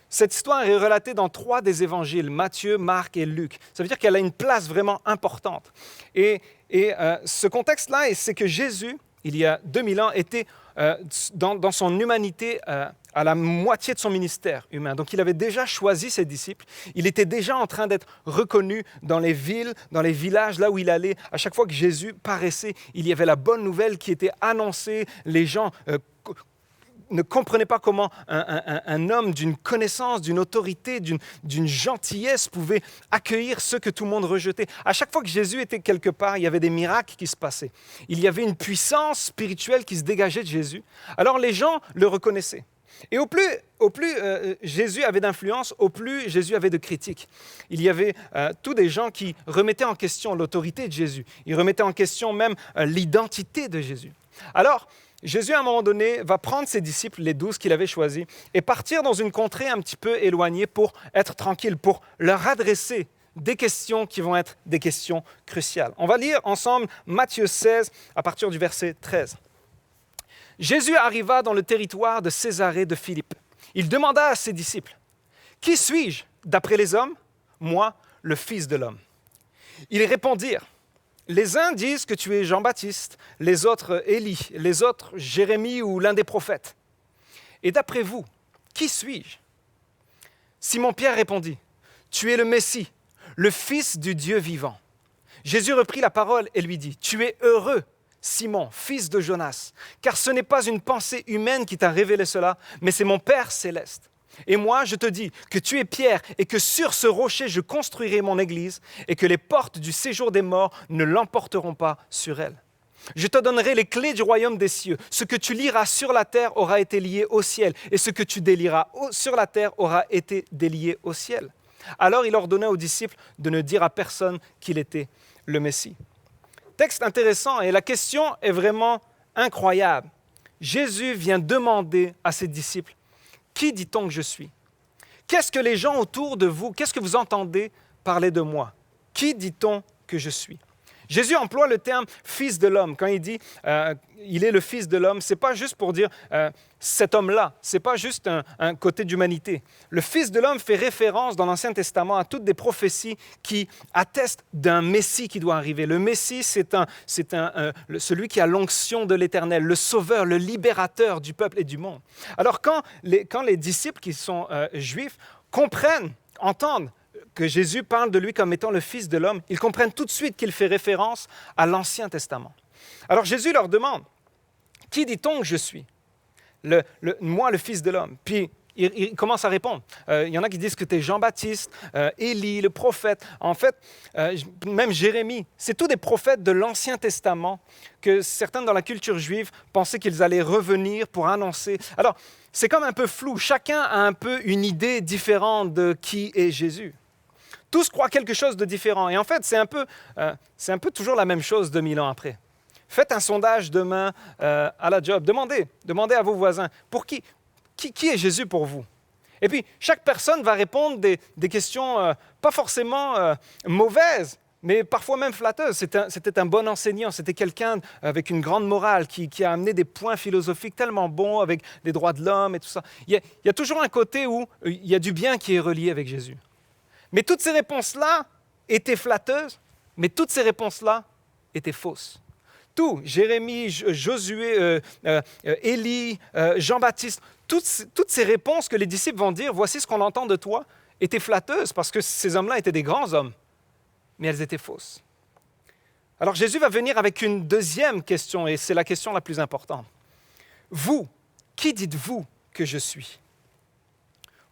Cette histoire est relatée dans 3 des évangiles, Matthieu, Marc et Luc. Ça veut dire qu'elle a une place vraiment importante. Et ce contexte-là, c'est que Jésus, il y a 2000 ans, était dans son humanité à la moitié de son ministère humain. Donc, il avait déjà choisi ses disciples. Il était déjà en train d'être reconnu dans les villes, dans les villages, là où il allait. À chaque fois que Jésus paraissait, il y avait la bonne nouvelle qui était annoncée. Les gens ne comprenaient pas comment un homme d'une connaissance, d'une autorité, d'une gentillesse pouvait accueillir ceux que tout le monde rejetait. À chaque fois que Jésus était quelque part, il y avait des miracles qui se passaient. Il y avait une puissance spirituelle qui se dégageait de Jésus. Alors les gens le reconnaissaient. Et au plus Jésus avait d'influence, au plus Jésus avait de critiques. Il y avait tous des gens qui remettaient en question l'autorité de Jésus. Ils remettaient en question même l'identité de Jésus. Alors, Jésus, à un moment donné, va prendre ses disciples, les 12 qu'il avait choisis, et partir dans une contrée un petit peu éloignée pour être tranquille, pour leur adresser des questions qui vont être des questions cruciales. On va lire ensemble Matthieu 16 à partir du verset 13. Jésus arriva dans le territoire de Césarée de Philippe. Il demanda à ses disciples, « Qui suis-je d'après les hommes ? Moi, le Fils de l'homme. » Ils répondirent, « Les uns disent que tu es Jean-Baptiste, les autres Élie, les autres Jérémie ou l'un des prophètes. Et d'après vous, qui suis-je » Simon-Pierre répondit, « Tu es le Messie, le Fils du Dieu vivant. » Jésus reprit la parole et lui dit, « Tu es heureux, Simon, fils de Jonas, car ce n'est pas une pensée humaine qui t'a révélé cela, mais c'est mon Père céleste. Et moi, je te dis que tu es Pierre et que sur ce rocher, je construirai mon église et que les portes du séjour des morts ne l'emporteront pas sur elle. Je te donnerai les clés du royaume des cieux. Ce que tu lieras sur la terre aura été lié au ciel et ce que tu délieras sur la terre aura été délié au ciel. » Alors il ordonna aux disciples de ne dire à personne qu'il était le Messie. Texte intéressant et la question est vraiment incroyable. Jésus vient demander à ses disciples, « Qui dit-on que je suis? Qu'est-ce que les gens autour de vous, qu'est-ce que vous entendez parler de moi? Qui dit-on que je suis? » Jésus emploie le terme « fils de l'homme ». Quand il dit il est le fils de l'homme, ce n'est pas juste pour dire cet homme-là, ce n'est pas juste un côté d'humanité. Le fils de l'homme fait référence dans l'Ancien Testament à toutes des prophéties qui attestent d'un Messie qui doit arriver. Le Messie, c'est celui qui a l'onction de l'Éternel, le sauveur, le libérateur du peuple et du monde. Alors quand les disciples qui sont juifs comprennent, entendent, que Jésus parle de lui comme étant le Fils de l'homme, ils comprennent tout de suite qu'il fait référence à l'Ancien Testament. Alors Jésus leur demande, « Qui dit-on que je suis? Moi, le Fils de l'homme. » Puis il commence à répondre. Il y en a qui disent que tu es Jean-Baptiste, Élie, le prophète. En fait, même Jérémie. C'est tous des prophètes de l'Ancien Testament que certains dans la culture juive pensaient qu'ils allaient revenir pour annoncer. Alors, c'est comme un peu flou. Chacun a un peu une idée différente de qui est Jésus. Tous croient quelque chose de différent. Et en fait, c'est un peu toujours la même chose 2000 ans après. Faites un sondage demain à la job. Demandez à vos voisins, pour qui est Jésus pour vous? Et puis, chaque personne va répondre des questions pas forcément mauvaises, mais parfois même flatteuses. C'était un bon enseignant, c'était quelqu'un avec une grande morale qui a amené des points philosophiques tellement bons avec les droits de l'homme et tout ça. Il y a toujours un côté où il y a du bien qui est relié avec Jésus. Mais toutes ces réponses-là étaient flatteuses, mais toutes ces réponses-là étaient fausses. Tout, Jérémie, Josué, Élie, Jean-Baptiste, toutes ces réponses que les disciples vont dire, voici ce qu'on entend de toi, étaient flatteuses parce que ces hommes-là étaient des grands hommes, mais elles étaient fausses. Alors Jésus va venir avec une deuxième question, et c'est la question la plus importante. Vous, qui dites-vous que je suis?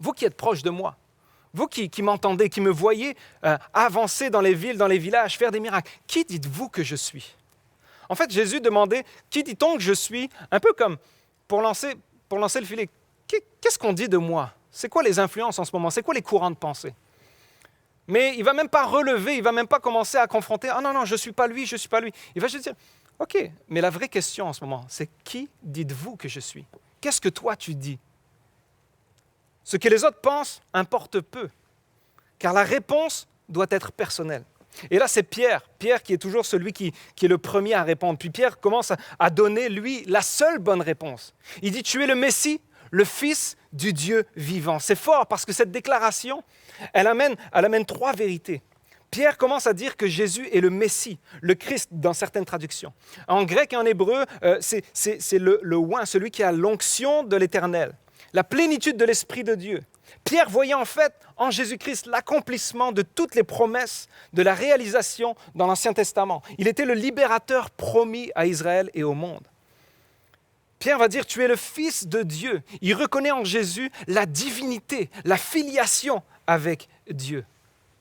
Vous qui êtes proche de moi, vous qui m'entendez, qui me voyez avancer dans les villes, dans les villages, faire des miracles, qui dites-vous que je suis? En fait, Jésus demandait, qui dit-on que je suis? Un peu comme pour lancer le filet. Qu'est-ce qu'on dit de moi? C'est quoi les influences en ce moment? C'est quoi les courants de pensée? Mais il ne va même pas relever, il ne va même pas commencer à confronter « Ah non, je ne suis pas lui, je ne suis pas lui ». Il va juste dire « OK, mais la vraie question en ce moment, c'est qui dites-vous que je suis? Qu'est-ce que toi tu dis ?» Ce que les autres pensent importe peu, car la réponse doit être personnelle. Et là, c'est Pierre qui est toujours celui qui est le premier à répondre. Puis Pierre commence à donner, lui, la seule bonne réponse. Il dit « Tu es le Messie, le Fils du Dieu vivant ». C'est fort parce que cette déclaration, elle amène 3 vérités. Pierre commence à dire que Jésus est le Messie, le Christ dans certaines traductions. En grec et en hébreu, c'est le oint, celui qui a l'onction de l'Éternel, la plénitude de l'Esprit de Dieu. Pierre voyait en fait en Jésus-Christ l'accomplissement de toutes les promesses de la réalisation dans l'Ancien Testament. Il était le libérateur promis à Israël et au monde. Pierre va dire, tu es le Fils de Dieu. Il reconnaît en Jésus la divinité, la filiation avec Dieu.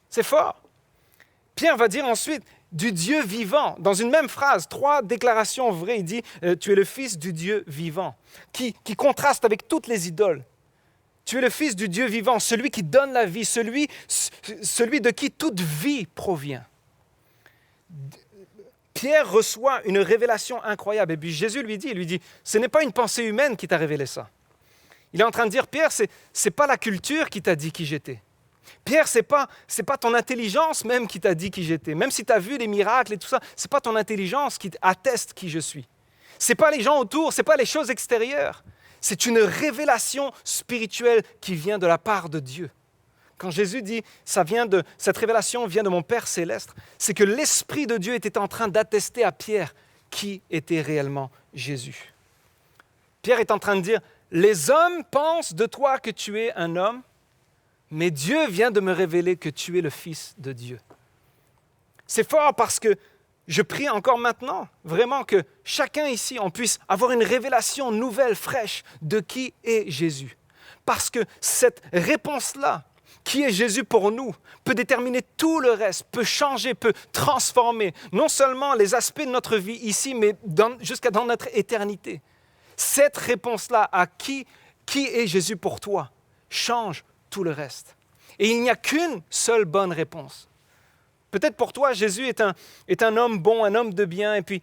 C'est fort. Pierre va dire ensuite, du Dieu vivant. Dans une même phrase, 3 déclarations vraies. Il dit, tu es le Fils du Dieu vivant, qui contraste avec toutes les idoles. Tu es le Fils du Dieu vivant, celui qui donne la vie, celui de qui toute vie provient. Pierre reçoit une révélation incroyable. Et puis Jésus lui dit, ce n'est pas une pensée humaine qui t'a révélé ça. Il est en train de dire, Pierre, c'est pas la culture qui t'a dit qui j'étais. Pierre, c'est pas ton intelligence même qui t'a dit qui j'étais. Même si tu as vu les miracles et tout ça, c'est pas ton intelligence qui atteste qui je suis. C'est pas les gens autour, c'est pas les choses extérieures. C'est une révélation spirituelle qui vient de la part de Dieu. Quand Jésus dit cette révélation vient de mon Père céleste, c'est que l'Esprit de Dieu était en train d'attester à Pierre qui était réellement Jésus. Pierre est en train de dire, les hommes pensent de toi que tu es un homme, mais Dieu vient de me révéler que tu es le Fils de Dieu. C'est fort parce que je prie encore maintenant, vraiment que chacun ici, on puisse avoir une révélation nouvelle, fraîche, de qui est Jésus. Parce que cette réponse-là, qui est Jésus pour nous, peut déterminer tout le reste, peut changer, peut transformer non seulement les aspects de notre vie ici, mais jusqu'à dans notre éternité. Cette réponse-là à qui est Jésus pour toi change tout le reste. Et il n'y a qu'une seule bonne réponse. Peut-être pour toi, Jésus est un homme bon, un homme de bien, et puis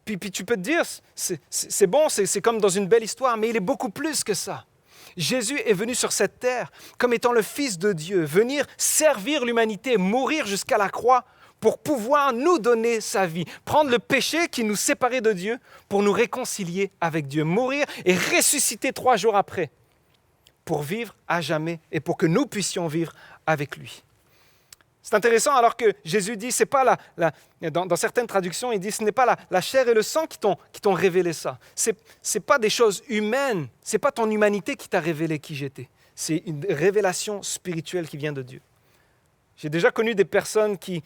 tu peux te dire, c'est bon, c'est comme dans une belle histoire, mais il est beaucoup plus que ça. Jésus est venu sur cette terre comme étant le Fils de Dieu, venir servir l'humanité, mourir jusqu'à la croix pour pouvoir nous donner sa vie, prendre le péché qui nous séparait de Dieu pour nous réconcilier avec Dieu, mourir et ressusciter 3 jours après pour vivre à jamais et pour que nous puissions vivre avec lui. C'est intéressant alors que Jésus dit, c'est pas dans certaines traductions, il dit, ce n'est pas la chair et le sang qui t'ont révélé ça. C'est pas des choses humaines, c'est pas ton humanité qui t'a révélé qui j'étais. C'est une révélation spirituelle qui vient de Dieu. J'ai déjà connu des personnes qui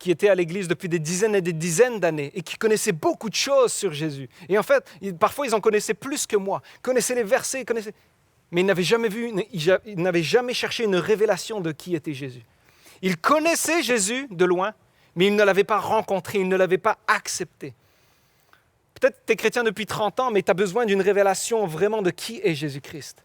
étaient à l'église depuis des dizaines et des dizaines d'années et qui connaissaient beaucoup de choses sur Jésus. Et en fait, parfois ils en connaissaient plus que moi, connaissaient les versets, mais ils n'avaient jamais cherché une révélation de qui était Jésus. Ils connaissaient Jésus de loin, mais ils ne l'avaient pas rencontré, ils ne l'avaient pas accepté. Peut-être que tu es chrétien depuis 30 ans, mais tu as besoin d'une révélation vraiment de qui est Jésus-Christ.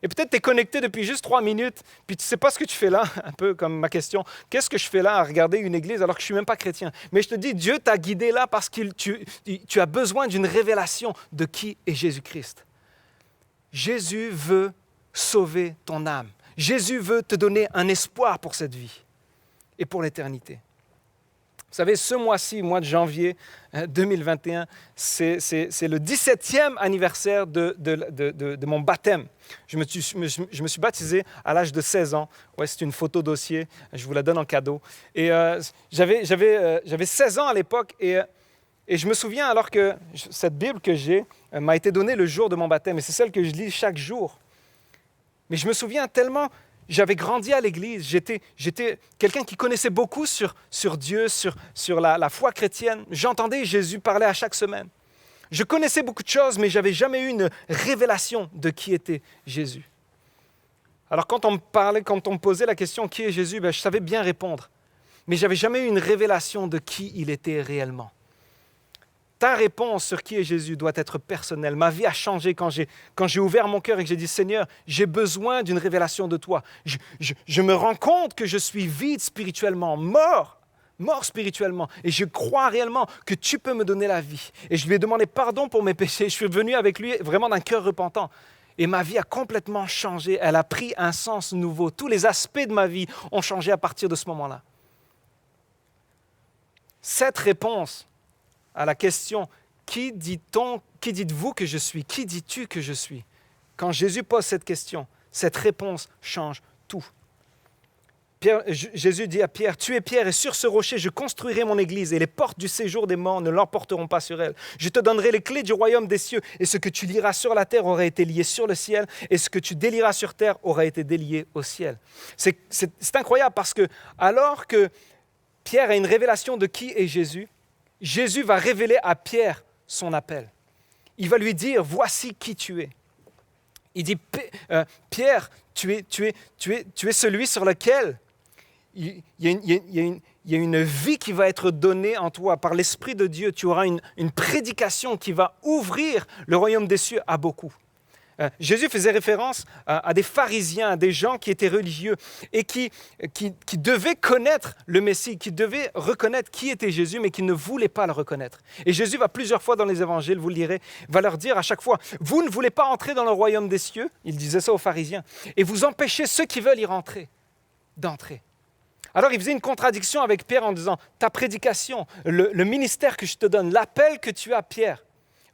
Et peut-être tu es connecté depuis juste 3 minutes, puis tu ne sais pas ce que tu fais là, un peu comme ma question. Qu'est-ce que je fais là à regarder une église alors que je ne suis même pas chrétien? Mais je te dis, Dieu t'a guidé là parce que tu as besoin d'une révélation de qui est Jésus-Christ. Jésus veut sauver ton âme. Jésus veut te donner un espoir pour cette vie et pour l'éternité. Vous savez, ce mois-ci, mois de janvier 2021, c'est le 17e anniversaire de mon baptême. Je me suis baptisé à l'âge de 16 ans. Ouais, c'est une photo dossier, je vous la donne en cadeau. Et j'avais 16 ans à l'époque et je me souviens alors que cette Bible que j'ai m'a été donnée le jour de mon baptême et c'est celle que je lis chaque jour. Mais je me souviens tellement, j'avais grandi à l'église, j'étais quelqu'un qui connaissait beaucoup sur Dieu, sur la foi chrétienne. J'entendais Jésus parler à chaque semaine. Je connaissais beaucoup de choses, mais je n'avais jamais eu une révélation de qui était Jésus. Alors quand on me posait la question « Qui est Jésus ?», je savais bien répondre. Mais je n'avais jamais eu une révélation de qui il était réellement. Ta réponse sur qui est Jésus doit être personnelle. Ma vie a changé quand j'ai ouvert mon cœur et que j'ai dit, Seigneur, j'ai besoin d'une révélation de toi. Je me rends compte que je suis vide spirituellement, mort spirituellement. Et je crois réellement que tu peux me donner la vie. Et je lui ai demandé pardon pour mes péchés. Je suis venu avec lui vraiment d'un cœur repentant. Et ma vie a complètement changé. Elle a pris un sens nouveau. Tous les aspects de ma vie ont changé à partir de ce moment-là. Cette réponse à la question « Qui dites-vous que je suis? Qui dis-tu que je suis ?» Quand Jésus pose cette question, cette réponse change tout. Jésus dit à Pierre, « Tu es Pierre, et sur ce rocher, je construirai mon église, et les portes du séjour des morts ne l'emporteront pas sur elle. Je te donnerai les clés du royaume des cieux, et ce que tu lieras sur la terre aura été lié sur le ciel, et ce que tu délieras sur terre aura été délié au ciel. » C'est incroyable parce que, alors que Pierre a une révélation de qui est Jésus, Jésus va révéler à Pierre son appel. Il va lui dire, « Voici qui tu es. » Il dit, Pierre, tu es celui sur lequel il y a une vie qui va être donnée en toi par l'Esprit de Dieu. Tu auras une prédication qui va ouvrir le royaume des cieux à beaucoup. Jésus faisait référence à des pharisiens, à des gens qui étaient religieux et qui devaient connaître le Messie, qui devaient reconnaître qui était Jésus, mais qui ne voulaient pas le reconnaître. Et Jésus va plusieurs fois dans les évangiles, vous le lirez, va leur dire à chaque fois, « Vous ne voulez pas entrer dans le royaume des cieux ?» Il disait ça aux pharisiens. « Et vous empêchez ceux qui veulent y rentrer d'entrer. » Alors il faisait une contradiction avec Pierre en disant, « Ta prédication, le ministère que je te donne, l'appel que tu as, Pierre,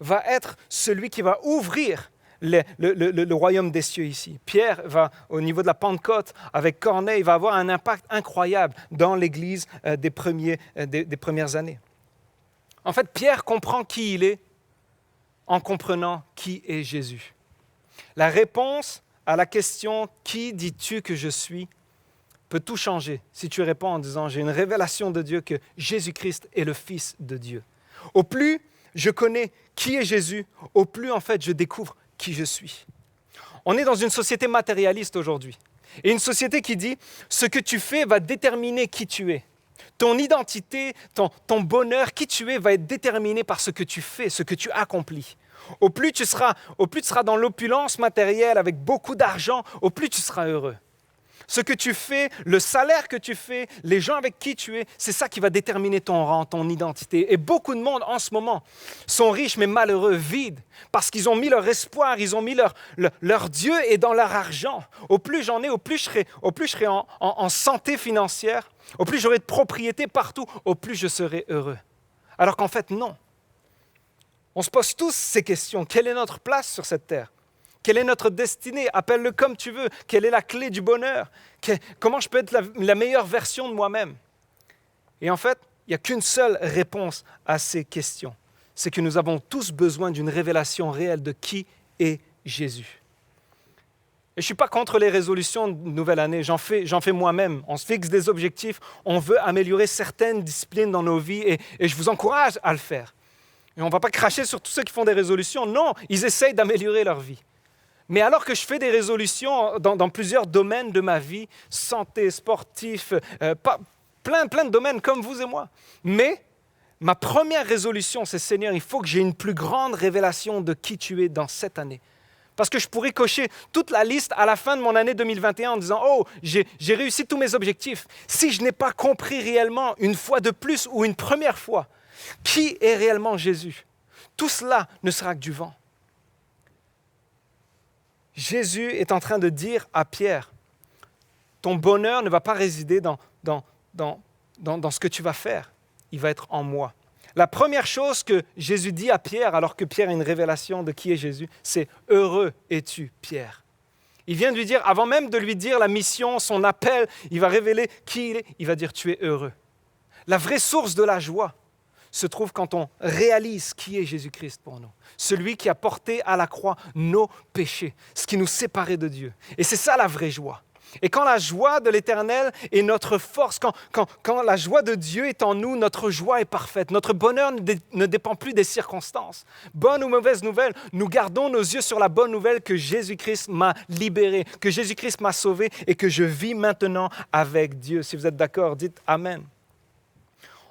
va être celui qui va ouvrir le royaume des cieux ici. » Pierre va, au niveau de la Pentecôte, avec Corneille, va avoir un impact incroyable dans l'Église des premières années. En fait, Pierre comprend qui il est en comprenant qui est Jésus. La réponse à la question « Qui dis-tu que je suis ?» peut tout changer si tu réponds en disant « J'ai une révélation de Dieu que Jésus-Christ est le Fils de Dieu. » Au plus je connais qui est Jésus, au plus en fait je découvre qui je suis. On est dans une société matérialiste aujourd'hui. Et une société qui dit « Ce que tu fais va déterminer qui tu es. » Ton identité, ton bonheur, qui tu es, va être déterminé par ce que tu fais, ce que tu accomplis. Au plus tu seras dans l'opulence matérielle avec beaucoup d'argent, au plus tu seras heureux. Ce que tu fais, le salaire que tu fais, les gens avec qui tu es, c'est ça qui va déterminer ton rang, ton identité. Et beaucoup de monde en ce moment sont riches mais malheureux, vides, parce qu'ils ont mis leur espoir, ils ont mis leur Dieu et dans leur argent. Au plus j'en ai, au plus je serai en santé financière, au plus j'aurai de propriété partout, au plus je serai heureux. Alors qu'en fait, non. On se pose tous ces questions. Quelle est notre place sur cette terre? Quelle est notre destinée? Appelle-le comme tu veux. Quelle est la clé du bonheur? Comment je peux être la meilleure version de moi-même? Et en fait, il n'y a qu'une seule réponse à ces questions. C'est que nous avons tous besoin d'une révélation réelle de qui est Jésus. Et je ne suis pas contre les résolutions de nouvelle année. J'en fais moi-même. On se fixe des objectifs. On veut améliorer certaines disciplines dans nos vies et je vous encourage à le faire. Et on ne va pas cracher sur tous ceux qui font des résolutions. Non, ils essayent d'améliorer leur vie. Mais alors que je fais des résolutions dans plusieurs domaines de ma vie, santé, sportif, plein de domaines comme vous et moi. Mais ma première résolution, c'est Seigneur, il faut que j'ai une plus grande révélation de qui tu es dans cette année. Parce que je pourrais cocher toute la liste à la fin de mon année 2021 en disant « Oh, j'ai réussi tous mes objectifs. » Si je n'ai pas compris réellement une fois de plus ou une première fois qui est réellement Jésus, tout cela ne sera que du vent. Jésus est en train de dire à Pierre, ton bonheur ne va pas résider dans ce que tu vas faire, il va être en moi. La première chose que Jésus dit à Pierre, alors que Pierre a une révélation de qui est Jésus, c'est « Heureux es-tu, Pierre ». Il vient de lui dire, avant même de lui dire la mission, son appel, il va révéler qui il est, il va dire « Tu es heureux ». La vraie source de la joie se trouve quand on réalise qui est Jésus-Christ pour nous. Celui qui a porté à la croix nos péchés, ce qui nous séparait de Dieu. Et c'est ça la vraie joie. Et quand la joie de l'Éternel est notre force, quand la joie de Dieu est en nous, notre joie est parfaite. Notre bonheur ne dépend plus des circonstances. Bonne ou mauvaise nouvelle, nous gardons nos yeux sur la bonne nouvelle que Jésus-Christ m'a libéré, que Jésus-Christ m'a sauvé et que je vis maintenant avec Dieu. Si vous êtes d'accord, dites Amen.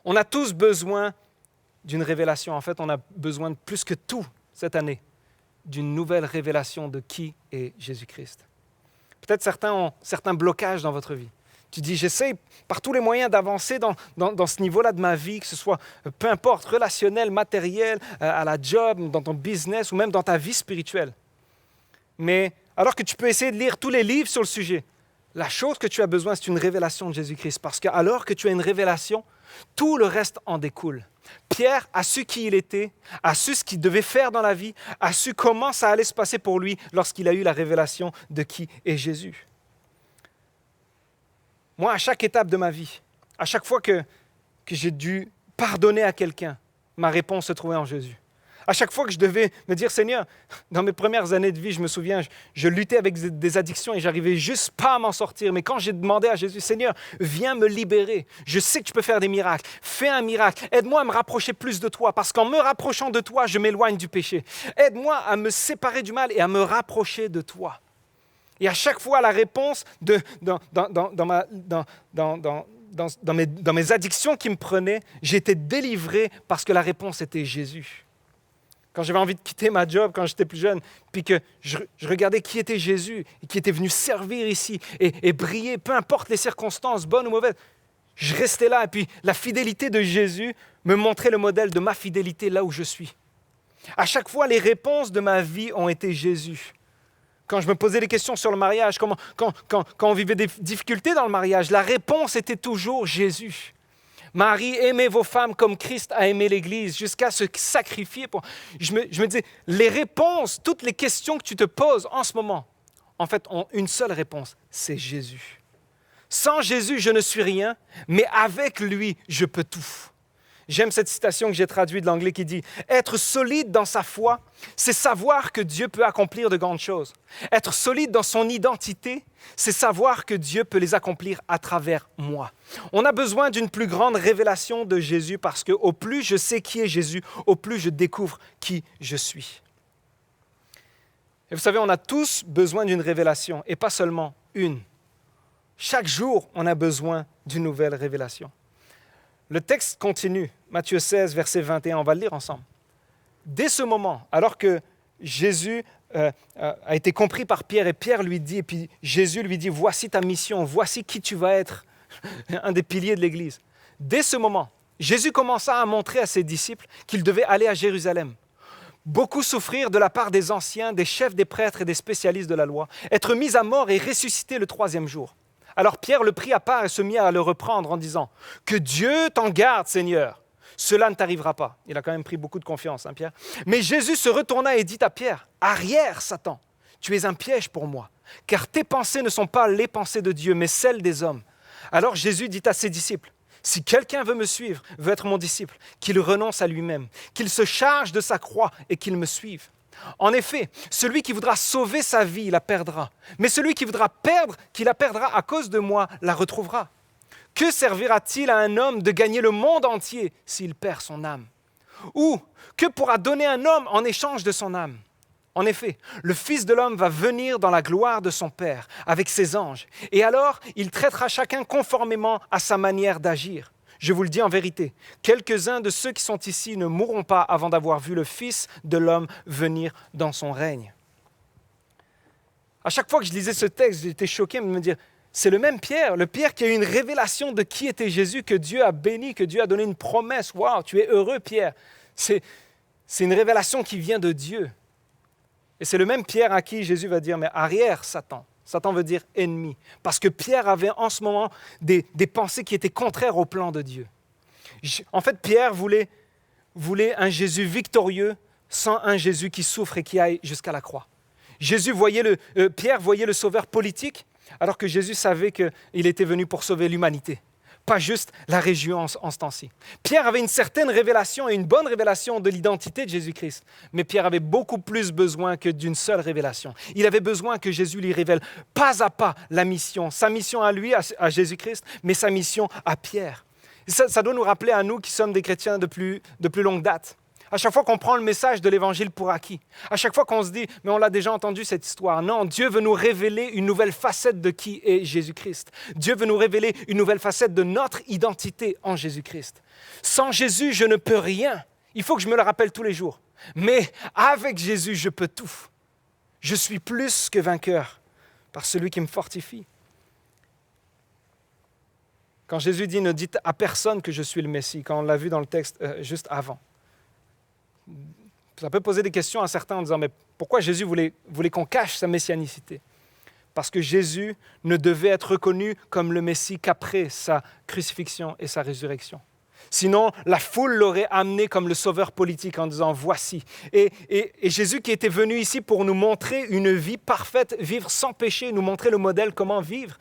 On a tous besoin d'une révélation. En fait, on a besoin de plus que tout cette année, d'une nouvelle révélation de qui est Jésus-Christ. Peut-être certains ont certains blocages dans votre vie. Tu dis, j'essaie par tous les moyens d'avancer dans ce niveau-là de ma vie, que ce soit, peu importe, relationnel, matériel, à la job, dans ton business ou même dans ta vie spirituelle. Mais alors que tu peux essayer de lire tous les livres sur le sujet, la chose que tu as besoin, c'est une révélation de Jésus-Christ. Parce que alors que tu as une révélation, tout le reste en découle. Pierre a su qui il était, a su ce qu'il devait faire dans la vie, a su comment ça allait se passer pour lui lorsqu'il a eu la révélation de qui est Jésus. Moi, à chaque étape de ma vie, à chaque fois que j'ai dû pardonner à quelqu'un, ma réponse se trouvait en Jésus. À chaque fois que je devais me dire, Seigneur, dans mes premières années de vie, je me souviens, je luttais avec des addictions et j'arrivais juste pas à m'en sortir. Mais quand j'ai demandé à Jésus, Seigneur, viens me libérer. Je sais que tu peux faire des miracles. Fais un miracle. Aide-moi à me rapprocher plus de toi parce qu'en me rapprochant de toi, je m'éloigne du péché. Aide-moi à me séparer du mal et à me rapprocher de toi. Et à chaque fois, la réponse dans mes addictions qui me prenaient, j'étais délivré parce que la réponse était Jésus. Quand j'avais envie de quitter ma job quand j'étais plus jeune, puis que je regardais qui était Jésus et qui était venu servir ici et briller, peu importe les circonstances, bonnes ou mauvaises, je restais là. Et puis la fidélité de Jésus me montrait le modèle de ma fidélité là où je suis. À chaque fois, les réponses de ma vie ont été Jésus. Quand je me posais des questions sur le mariage, quand on vivait des difficultés dans le mariage, la réponse était toujours Jésus. Marie, aimez vos femmes comme Christ a aimé l'Église, jusqu'à se sacrifier. Je me disais, les réponses, toutes les questions que tu te poses en ce moment, en fait, ont une seule réponse, c'est Jésus. Sans Jésus, je ne suis rien, mais avec lui, je peux tout. J'aime cette citation que j'ai traduite de l'anglais qui dit « Être solide dans sa foi, c'est savoir que Dieu peut accomplir de grandes choses. Être solide dans son identité, c'est savoir que Dieu peut les accomplir à travers moi. » On a besoin d'une plus grande révélation de Jésus parce qu'au plus je sais qui est Jésus, au plus je découvre qui je suis. Et vous savez, on a tous besoin d'une révélation et pas seulement une. Chaque jour, on a besoin d'une nouvelle révélation. Le texte continue, Matthieu 16, verset 21, on va le lire ensemble. Dès ce moment, alors que Jésus a été compris par Pierre et Pierre lui dit, et puis Jésus lui dit, voici ta mission, voici qui tu vas être, un des piliers de l'Église. Dès ce moment, Jésus commença à montrer à ses disciples qu'il devait aller à Jérusalem. Beaucoup souffrir de la part des anciens, des chefs des prêtres et des spécialistes de la loi, être mis à mort et ressusciter le 3e jour. Alors Pierre le prit à part et se mit à le reprendre en disant « Que Dieu t'en garde, Seigneur, cela ne t'arrivera pas. » Il a quand même pris beaucoup de confiance, hein, Pierre. Mais Jésus se retourna et dit à Pierre « Arrière, Satan, tu es un piège pour moi, car tes pensées ne sont pas les pensées de Dieu, mais celles des hommes. » Alors Jésus dit à ses disciples « Si quelqu'un veut me suivre, veut être mon disciple, qu'il renonce à lui-même, qu'il se charge de sa croix et qu'il me suive. » En effet, celui qui voudra sauver sa vie la perdra, mais celui qui voudra perdre, qui la perdra à cause de moi, la retrouvera. Que servira-t-il à un homme de gagner le monde entier s'il perd son âme? Ou que pourra donner un homme en échange de son âme? En effet, le Fils de l'homme va venir dans la gloire de son Père avec ses anges, et alors il traitera chacun conformément à sa manière d'agir. Je vous le dis en vérité, quelques-uns de ceux qui sont ici ne mourront pas avant d'avoir vu le Fils de l'homme venir dans son règne. À chaque fois que je lisais ce texte, j'étais choqué de me dire, c'est le même Pierre, le Pierre qui a eu une révélation de qui était Jésus, que Dieu a béni, que Dieu a donné une promesse. Waouh, tu es heureux, Pierre. C'est une révélation qui vient de Dieu. Et c'est le même Pierre à qui Jésus va dire, mais arrière, Satan. Satan veut dire ennemi, parce que Pierre avait en ce moment des pensées qui étaient contraires au plan de Dieu. En fait, Pierre voulait un Jésus victorieux sans un Jésus qui souffre et qui aille jusqu'à la croix. Pierre voyait le sauveur politique, alors que Jésus savait qu'il était venu pour sauver l'humanité, pas juste la région en ce temps-ci. Pierre avait une certaine révélation et une bonne révélation de l'identité de Jésus-Christ, mais Pierre avait beaucoup plus besoin que d'une seule révélation. Il avait besoin que Jésus lui révèle pas à pas la mission, sa mission à lui, à Jésus-Christ, mais sa mission à Pierre. Et ça doit nous rappeler à nous qui sommes des chrétiens de plus longue date. À chaque fois qu'on prend le message de l'Évangile pour acquis, à chaque fois qu'on se dit « mais on l'a déjà entendu cette histoire », non, Dieu veut nous révéler une nouvelle facette de qui est Jésus-Christ. Dieu veut nous révéler une nouvelle facette de notre identité en Jésus-Christ. Sans Jésus, je ne peux rien. Il faut que je me le rappelle tous les jours. Mais avec Jésus, je peux tout. Je suis plus que vainqueur par celui qui me fortifie. Quand Jésus dit « Ne dites à personne que je suis le Messie », quand on l'a vu dans le texte juste avant, ça peut poser des questions à certains en disant « Mais pourquoi Jésus voulait qu'on cache sa messianicité ?» Parce que Jésus ne devait être reconnu comme le Messie qu'après sa crucifixion et sa résurrection. Sinon, la foule l'aurait amené comme le sauveur politique en disant « Voici ». Et Jésus qui était venu ici pour nous montrer une vie parfaite, vivre sans péché, nous montrer le modèle comment vivre,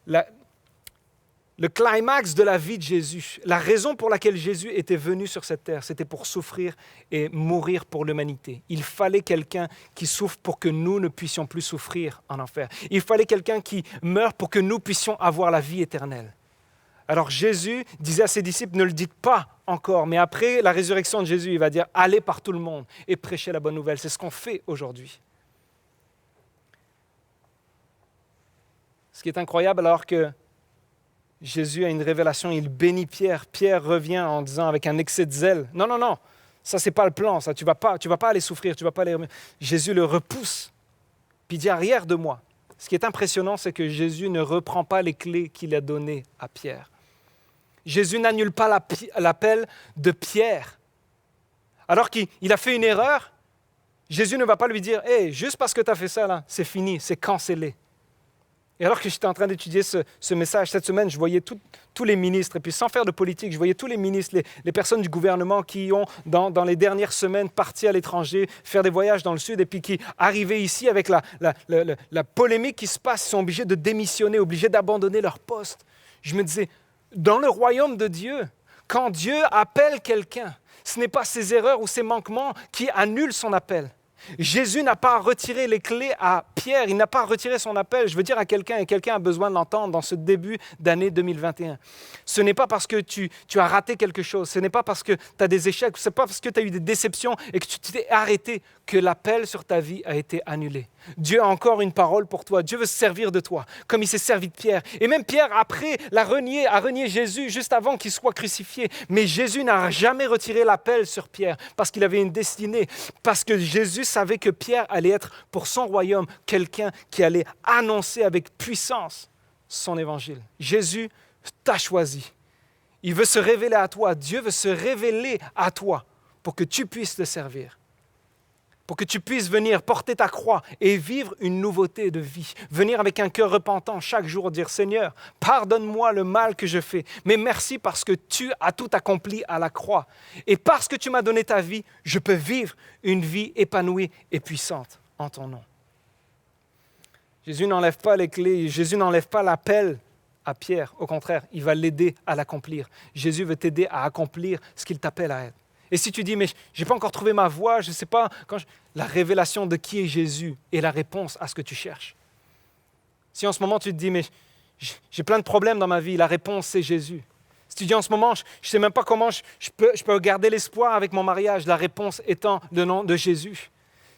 le climax de la vie de Jésus, la raison pour laquelle Jésus était venu sur cette terre, c'était pour souffrir et mourir pour l'humanité. Il fallait quelqu'un qui souffre pour que nous ne puissions plus souffrir en enfer. Il fallait quelqu'un qui meure pour que nous puissions avoir la vie éternelle. Alors Jésus disait à ses disciples, ne le dites pas encore, mais après la résurrection de Jésus, il va dire, allez par tout le monde et prêchez la bonne nouvelle. C'est ce qu'on fait aujourd'hui. Ce qui est incroyable, alors que Jésus a une révélation, il bénit Pierre. Pierre revient en disant avec un excès de zèle, non, non, non, ça c'est pas le plan, ça, tu vas pas aller souffrir, tu vas pas aller... Jésus le repousse, puis il dit arrière de moi. Ce qui est impressionnant, c'est que Jésus ne reprend pas les clés qu'il a données à Pierre. Jésus n'annule pas l'appel de Pierre. Alors qu'il a fait une erreur, Jésus ne va pas lui dire « Hey, juste parce que tu as fait ça, là, c'est fini, c'est cancellé. » Et alors que j'étais en train d'étudier ce message cette semaine, je voyais tous les ministres, et puis sans faire de politique, je voyais tous les ministres, les personnes du gouvernement qui ont, dans les dernières semaines, parti à l'étranger, faire des voyages dans le sud, et puis qui arrivaient ici avec la polémique qui se passe, ils sont obligés de démissionner, obligés d'abandonner leur poste. Je me disais, dans le royaume de Dieu, quand Dieu appelle quelqu'un, ce n'est pas ses erreurs ou ses manquements qui annulent son appel. Jésus n'a pas retiré les clés à Pierre, il n'a pas retiré son appel. Je veux dire à quelqu'un, et quelqu'un a besoin de l'entendre dans ce début d'année 2021. Ce n'est pas parce que tu as raté quelque chose, ce n'est pas parce que tu as des échecs, ce n'est pas parce que tu as eu des déceptions et que tu t'es arrêté que l'appel sur ta vie a été annulé. Dieu a encore une parole pour toi. Dieu veut se servir de toi, comme il s'est servi de Pierre. Et même Pierre, après, a renié Jésus juste avant qu'il soit crucifié. Mais Jésus n'a jamais retiré l'appel sur Pierre parce qu'il avait une destinée, parce que Jésus savait que Pierre allait être pour son royaume quelqu'un qui allait annoncer avec puissance son évangile. Jésus t'a choisi. Il veut se révéler à toi. Dieu veut se révéler à toi pour que tu puisses le servir. Pour que tu puisses venir porter ta croix et vivre une nouveauté de vie. Venir avec un cœur repentant chaque jour, dire « Seigneur, pardonne-moi le mal que je fais, mais merci parce que tu as tout accompli à la croix. Et parce que tu m'as donné ta vie, je peux vivre une vie épanouie et puissante en ton nom. » Jésus n'enlève pas les clés, Jésus n'enlève pas l'appel à Pierre. Au contraire, il va l'aider à l'accomplir. Jésus veut t'aider à accomplir ce qu'il t'appelle à être. Et si tu dis, mais je n'ai pas encore trouvé ma voie, je ne sais pas, la révélation de qui est Jésus est la réponse à ce que tu cherches. Si en ce moment tu te dis, mais j'ai plein de problèmes dans ma vie, la réponse c'est Jésus. Si tu dis en ce moment, je ne sais même pas comment je peux garder l'espoir avec mon mariage, la réponse étant le nom de Jésus.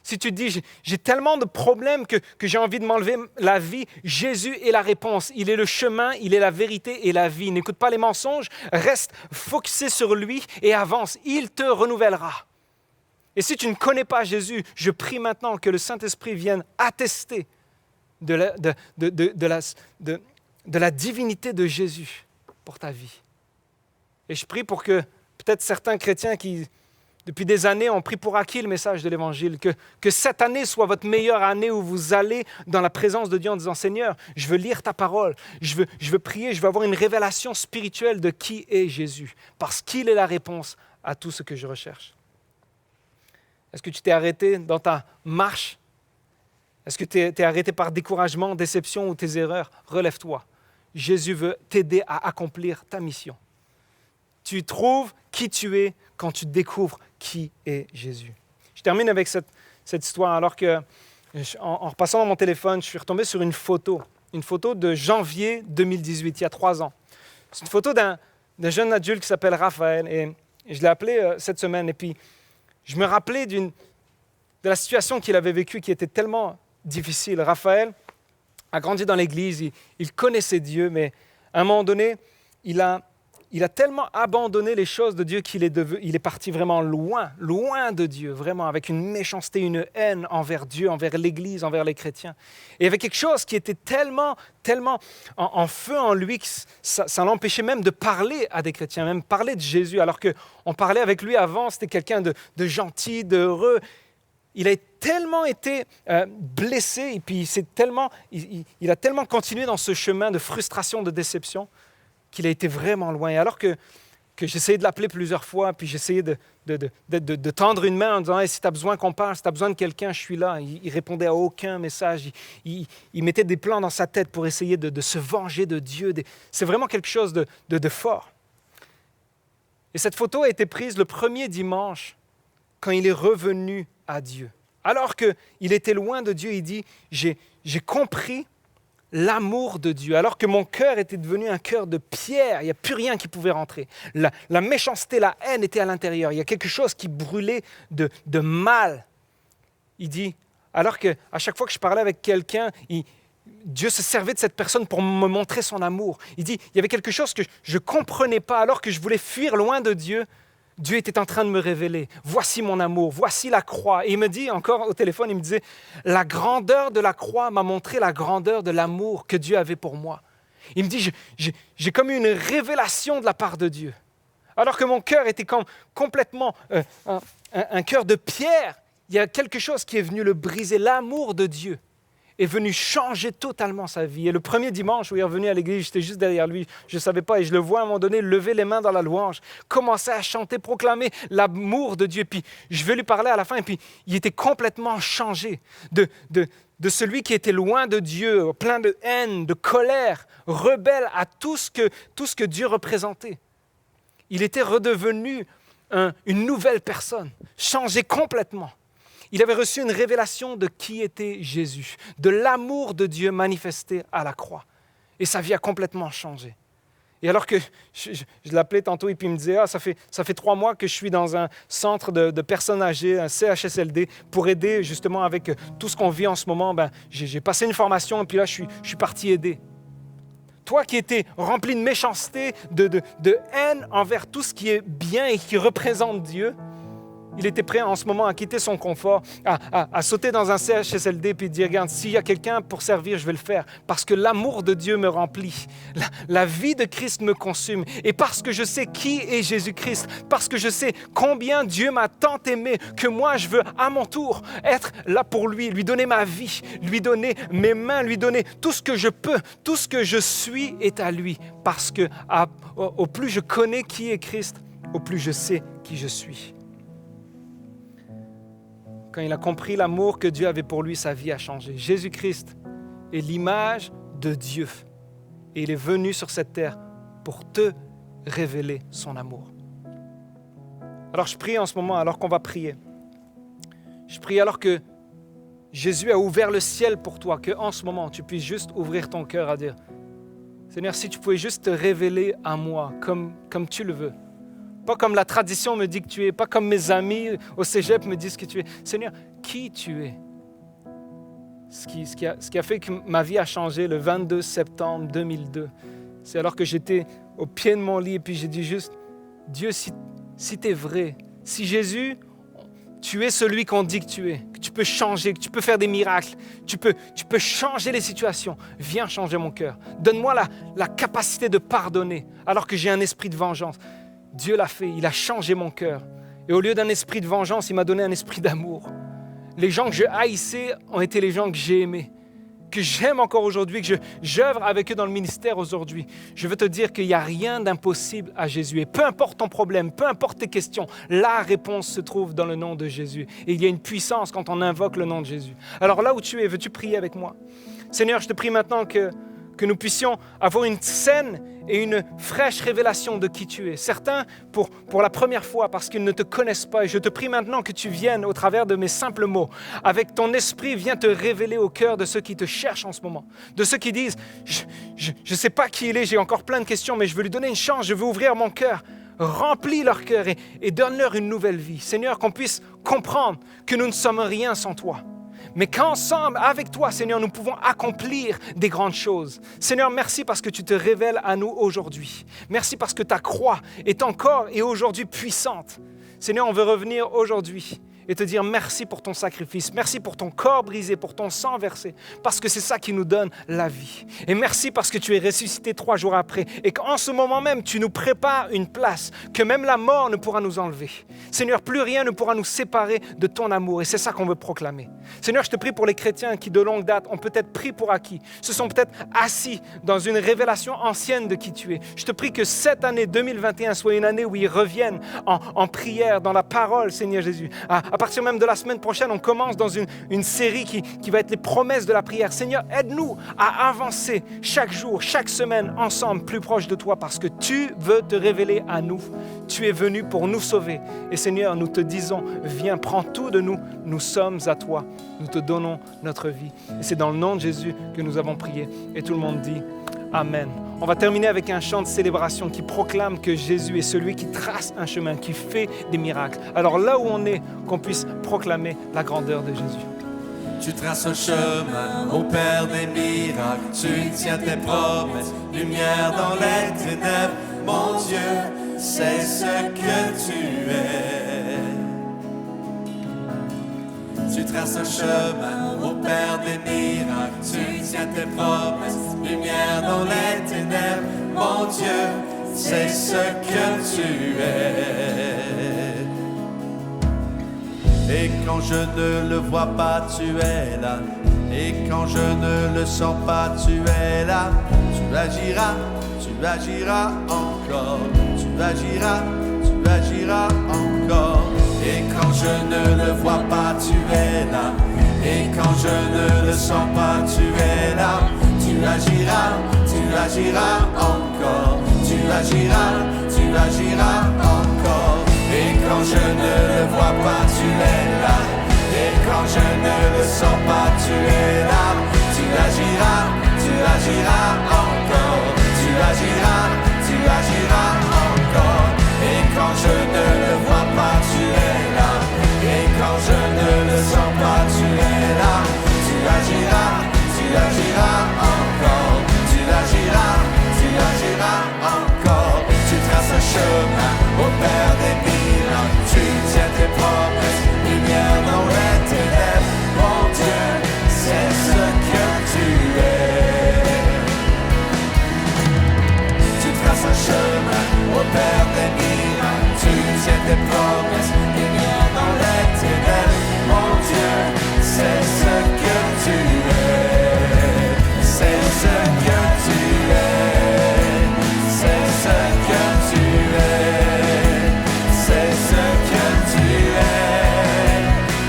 Si tu te dis, j'ai tellement de problèmes que j'ai envie de m'enlever la vie, Jésus est la réponse. Il est le chemin, il est la vérité et la vie. N'écoute pas les mensonges, reste focusé sur lui et avance. Il te renouvellera. Et si tu ne connais pas Jésus, je prie maintenant que le Saint-Esprit vienne attester de la divinité de Jésus pour ta vie. Et je prie pour que peut-être certains chrétiens qui... Depuis des années, on prie pour acquis le message de l'Évangile, que cette année soit votre meilleure année où vous allez dans la présence de Dieu en disant « Seigneur, je veux lire ta parole, je veux prier, je veux avoir une révélation spirituelle de qui est Jésus, parce qu'il est la réponse à tout ce que je recherche. » Est-ce que tu t'es arrêté dans ta marche? Est-ce que tu es arrêté par découragement, déception ou tes erreurs? Relève-toi. Jésus veut t'aider à accomplir ta mission. Tu trouves qui tu es quand tu découvres qui est Jésus. Je termine avec cette histoire alors que, en repassant dans mon téléphone, je suis retombé sur une photo de janvier 2018, il y a 3 ans. C'est une photo d'un jeune adulte qui s'appelle Raphaël et je l'ai appelé cette semaine. Et puis, je me rappelais de la situation qu'il avait vécue qui était tellement difficile. Raphaël a grandi dans l'Église, il connaissait Dieu, mais à un moment donné, il a il a tellement abandonné les choses de Dieu qu'il est parti vraiment loin, loin de Dieu, vraiment avec une méchanceté, une haine envers Dieu, envers l'Église, envers les chrétiens. Et il y avait quelque chose qui était tellement en feu en lui que ça l'empêchait même de parler à des chrétiens, même parler de Jésus, alors qu'on parlait avec lui avant, c'était quelqu'un de gentil, d'heureux. Il a tellement été blessé et puis il a tellement continué dans ce chemin de frustration, de déception, qu'il a été vraiment loin. Et alors que j'essayais de l'appeler plusieurs fois, puis j'essayais de tendre une main en disant hey, « si tu as besoin qu'on parle, si tu as besoin de quelqu'un, je suis là ». Il répondait à aucun message. Il mettait des plans dans sa tête pour essayer de se venger de Dieu. C'est vraiment quelque chose de fort. Et cette photo a été prise le premier dimanche quand il est revenu à Dieu. Alors qu'il était loin de Dieu, il dit « j'ai compris l'amour de Dieu, alors que mon cœur était devenu un cœur de pierre, il n'y a plus rien qui pouvait rentrer. La méchanceté, la haine était à l'intérieur, il y a quelque chose qui brûlait de mal. » Il dit, alors qu'à chaque fois que je parlais avec quelqu'un, Dieu se servait de cette personne pour me montrer son amour. Il dit, il y avait quelque chose que je ne comprenais pas, alors que je voulais fuir loin de Dieu. Dieu était en train de me révéler, voici mon amour, voici la croix. Et il me dit encore au téléphone, il me disait, la grandeur de la croix m'a montré la grandeur de l'amour que Dieu avait pour moi. Il me dit, j'ai comme eu une révélation de la part de Dieu. Alors que mon cœur était complètement un cœur de pierre, il y a quelque chose qui est venu le briser, l'amour de Dieu est venu changer totalement sa vie. Et le premier dimanche où il est revenu à l'église, j'étais juste derrière lui, je ne savais pas, et je le vois à un moment donné lever les mains dans la louange, commencer à chanter, proclamer l'amour de Dieu. Et puis je vais lui parler à la fin, et puis il était complètement changé de celui qui était loin de Dieu, plein de haine, de colère, rebelle à tout ce que Dieu représentait. Il était redevenu une nouvelle personne, changé complètement. Il avait reçu une révélation de qui était Jésus, de l'amour de Dieu manifesté à la croix. Et sa vie a complètement changé. Et alors que je l'appelais tantôt et puis il me disait « ça fait 3 mois que je suis dans un centre de personnes âgées, un CHSLD, pour aider justement avec tout ce qu'on vit en ce moment. J'ai passé une formation et puis là, je suis parti aider. » Toi qui étais rempli de méchanceté, de haine envers tout ce qui est bien et qui représente Dieu, il était prêt en ce moment à quitter son confort, à sauter dans un CHSLD et dire, regarde, s'il y a quelqu'un pour servir, je vais le faire. Parce que l'amour de Dieu me remplit. La vie de Christ me consume. Et parce que je sais qui est Jésus-Christ, parce que je sais combien Dieu m'a tant aimé, que moi, je veux à mon tour être là pour lui donner ma vie, lui donner mes mains, lui donner tout ce que je peux, tout ce que je suis est à lui. Parce que au plus je connais qui est Christ, au plus je sais qui je suis. Quand il a compris l'amour que Dieu avait pour lui, sa vie a changé. Jésus-Christ est l'image de Dieu. Et il est venu sur cette terre pour te révéler son amour. Alors je prie en ce moment, alors qu'on va prier. Je prie alors que Jésus a ouvert le ciel pour toi, qu'en ce moment, tu puisses juste ouvrir ton cœur à dire, Seigneur, si tu pouvais juste te révéler à moi comme tu le veux. Pas comme la tradition me dit que tu es, pas comme mes amis au cégep me disent que tu es. Seigneur, qui tu es? Ce qui a fait que ma vie a changé le 22 septembre 2002, c'est alors que j'étais au pied de mon lit et puis j'ai dit juste, Dieu, si tu es vrai, si Jésus, tu es celui qu'on dit que tu peux changer, que tu peux faire des miracles, tu peux changer les situations, viens changer mon cœur. Donne-moi la capacité de pardonner alors que j'ai un esprit de vengeance. Dieu l'a fait, il a changé mon cœur. Et au lieu d'un esprit de vengeance, il m'a donné un esprit d'amour. Les gens que je haïssais ont été les gens que j'ai aimés, que j'aime encore aujourd'hui, que j'œuvre avec eux dans le ministère aujourd'hui. Je veux te dire qu'il n'y a rien d'impossible à Jésus. Et peu importe ton problème, peu importe tes questions, la réponse se trouve dans le nom de Jésus. Et il y a une puissance quand on invoque le nom de Jésus. Alors là où tu es, veux-tu prier avec moi? Seigneur, je te prie maintenant que nous puissions avoir une saine et une fraîche révélation de qui tu es. Certains, pour la première fois, parce qu'ils ne te connaissent pas. Et je te prie maintenant que tu viennes au travers de mes simples mots. Avec ton esprit, viens te révéler au cœur de ceux qui te cherchent en ce moment. De ceux qui disent, je ne sais pas qui il est, j'ai encore plein de questions, mais je veux lui donner une chance, je veux ouvrir mon cœur. Remplis leur cœur et donne-leur une nouvelle vie. Seigneur, qu'on puisse comprendre que nous ne sommes rien sans toi. mais qu'ensemble, avec toi, Seigneur, nous pouvons accomplir des grandes choses. Seigneur, merci parce que tu te révèles à nous aujourd'hui. Merci parce que ta croix est encore et aujourd'hui puissante. Seigneur, on veut revenir aujourd'hui et te dire merci pour ton sacrifice, merci pour ton corps brisé, pour ton sang versé, parce que c'est ça qui nous donne la vie. Et merci parce que tu es ressuscité 3 jours après et qu'en ce moment même, tu nous prépares une place que même la mort ne pourra nous enlever. Seigneur, plus rien ne pourra nous séparer de ton amour et c'est ça qu'on veut proclamer. Seigneur, je te prie pour les chrétiens qui de longue date ont peut-être pris pour acquis, se sont peut-être assis dans une révélation ancienne de qui tu es. Je te prie que cette année 2021 soit une année où ils reviennent en prière, dans la parole, Seigneur Jésus. À partir même de la semaine prochaine, on commence dans une série qui va être les promesses de la prière. Seigneur, aide-nous à avancer chaque jour, chaque semaine, ensemble, plus proche de toi, parce que tu veux te révéler à nous. Tu es venu pour nous sauver. Et Seigneur, nous te disons, viens, prends tout de nous. Nous sommes à toi. Nous te donnons notre vie. Et c'est dans le nom de Jésus que nous avons prié. Et tout le monde dit Amen. On va terminer avec un chant de célébration qui proclame que Jésus est celui qui trace un chemin, qui fait des miracles. Alors là où on est, qu'on puisse proclamer la grandeur de Jésus. Tu traces un chemin au Père des miracles, tu tiens tes promesses, lumière dans les ténèbres. Mon Dieu, c'est ce que tu es. Tu traces un chemin au Père des miracles, tu tiens tes promesses, lumière dans les ténèbres. Mon Dieu, c'est ce que tu es. Et quand je ne le vois pas, tu es là. Et quand je ne le sens pas, tu es là. Tu agiras encore. Tu agiras encore. Et quand je ne le vois pas, tu es là. Et quand je ne le sens pas, tu es là. Tu agiras encore. Tu agiras encore. Et quand je ne le vois pas, tu es là. Et quand je ne le sens pas, tu es là. Tu agiras encore. Tu agiras encore. Et quand je ne le vois pas, tu es là. Et quand je ne le sens pas, tu es là. Tu agiras encore. Tu agiras encore. Tu traces un chemin au Père des miracles. Tu tiens tes promesses, lumière dans les ténèbres. Mon Dieu, c'est ce que tu es. Tu traces un chemin au Père des miracles. Tu tiens tes promesses, lumière dans les ténèbres. Mon Dieu, c'est ce que tu es. C'est ce que tu es. C'est ce que tu es. C'est ce que tu es.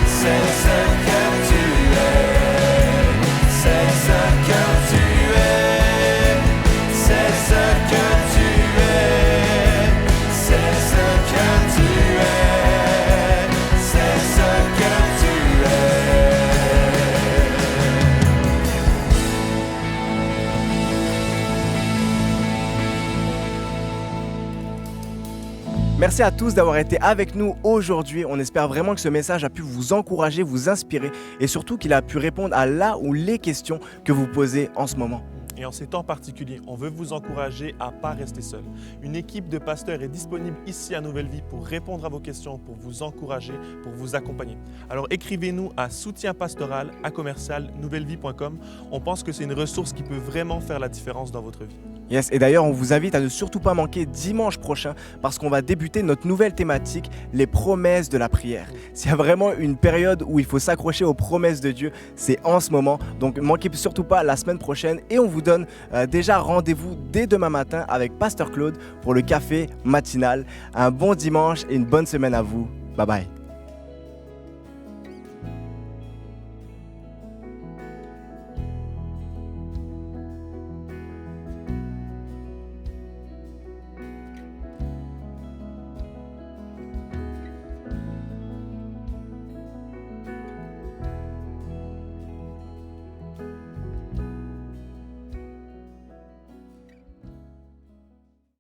C'est ce que tu es. C'est ce que tu es. C'est ce que tu es. C'est ce que tu es. C'est ce que tu es. Merci à tous d'avoir été avec nous aujourd'hui. On espère vraiment que ce message a pu vous encourager, vous inspirer et surtout qu'il a pu répondre à la ou les questions que vous posez en ce moment. Et en ces temps particuliers, on veut vous encourager à ne pas rester seul. Une équipe de pasteurs est disponible ici à Nouvelle Vie pour répondre à vos questions, pour vous encourager, pour vous accompagner. Alors écrivez-nous à soutienpastoral@nouvellevie.com. On pense que c'est une ressource qui peut vraiment faire la différence dans votre vie. Yes, et d'ailleurs, on vous invite à ne surtout pas manquer dimanche prochain parce qu'on va débuter notre nouvelle thématique, les promesses de la prière. S'il y a vraiment une période où il faut s'accrocher aux promesses de Dieu, c'est en ce moment. Donc, ne manquez surtout pas la semaine prochaine et on vous donne déjà rendez-vous dès demain matin avec Pasteur Claude pour le café matinal. Un bon dimanche et une bonne semaine à vous. Bye bye.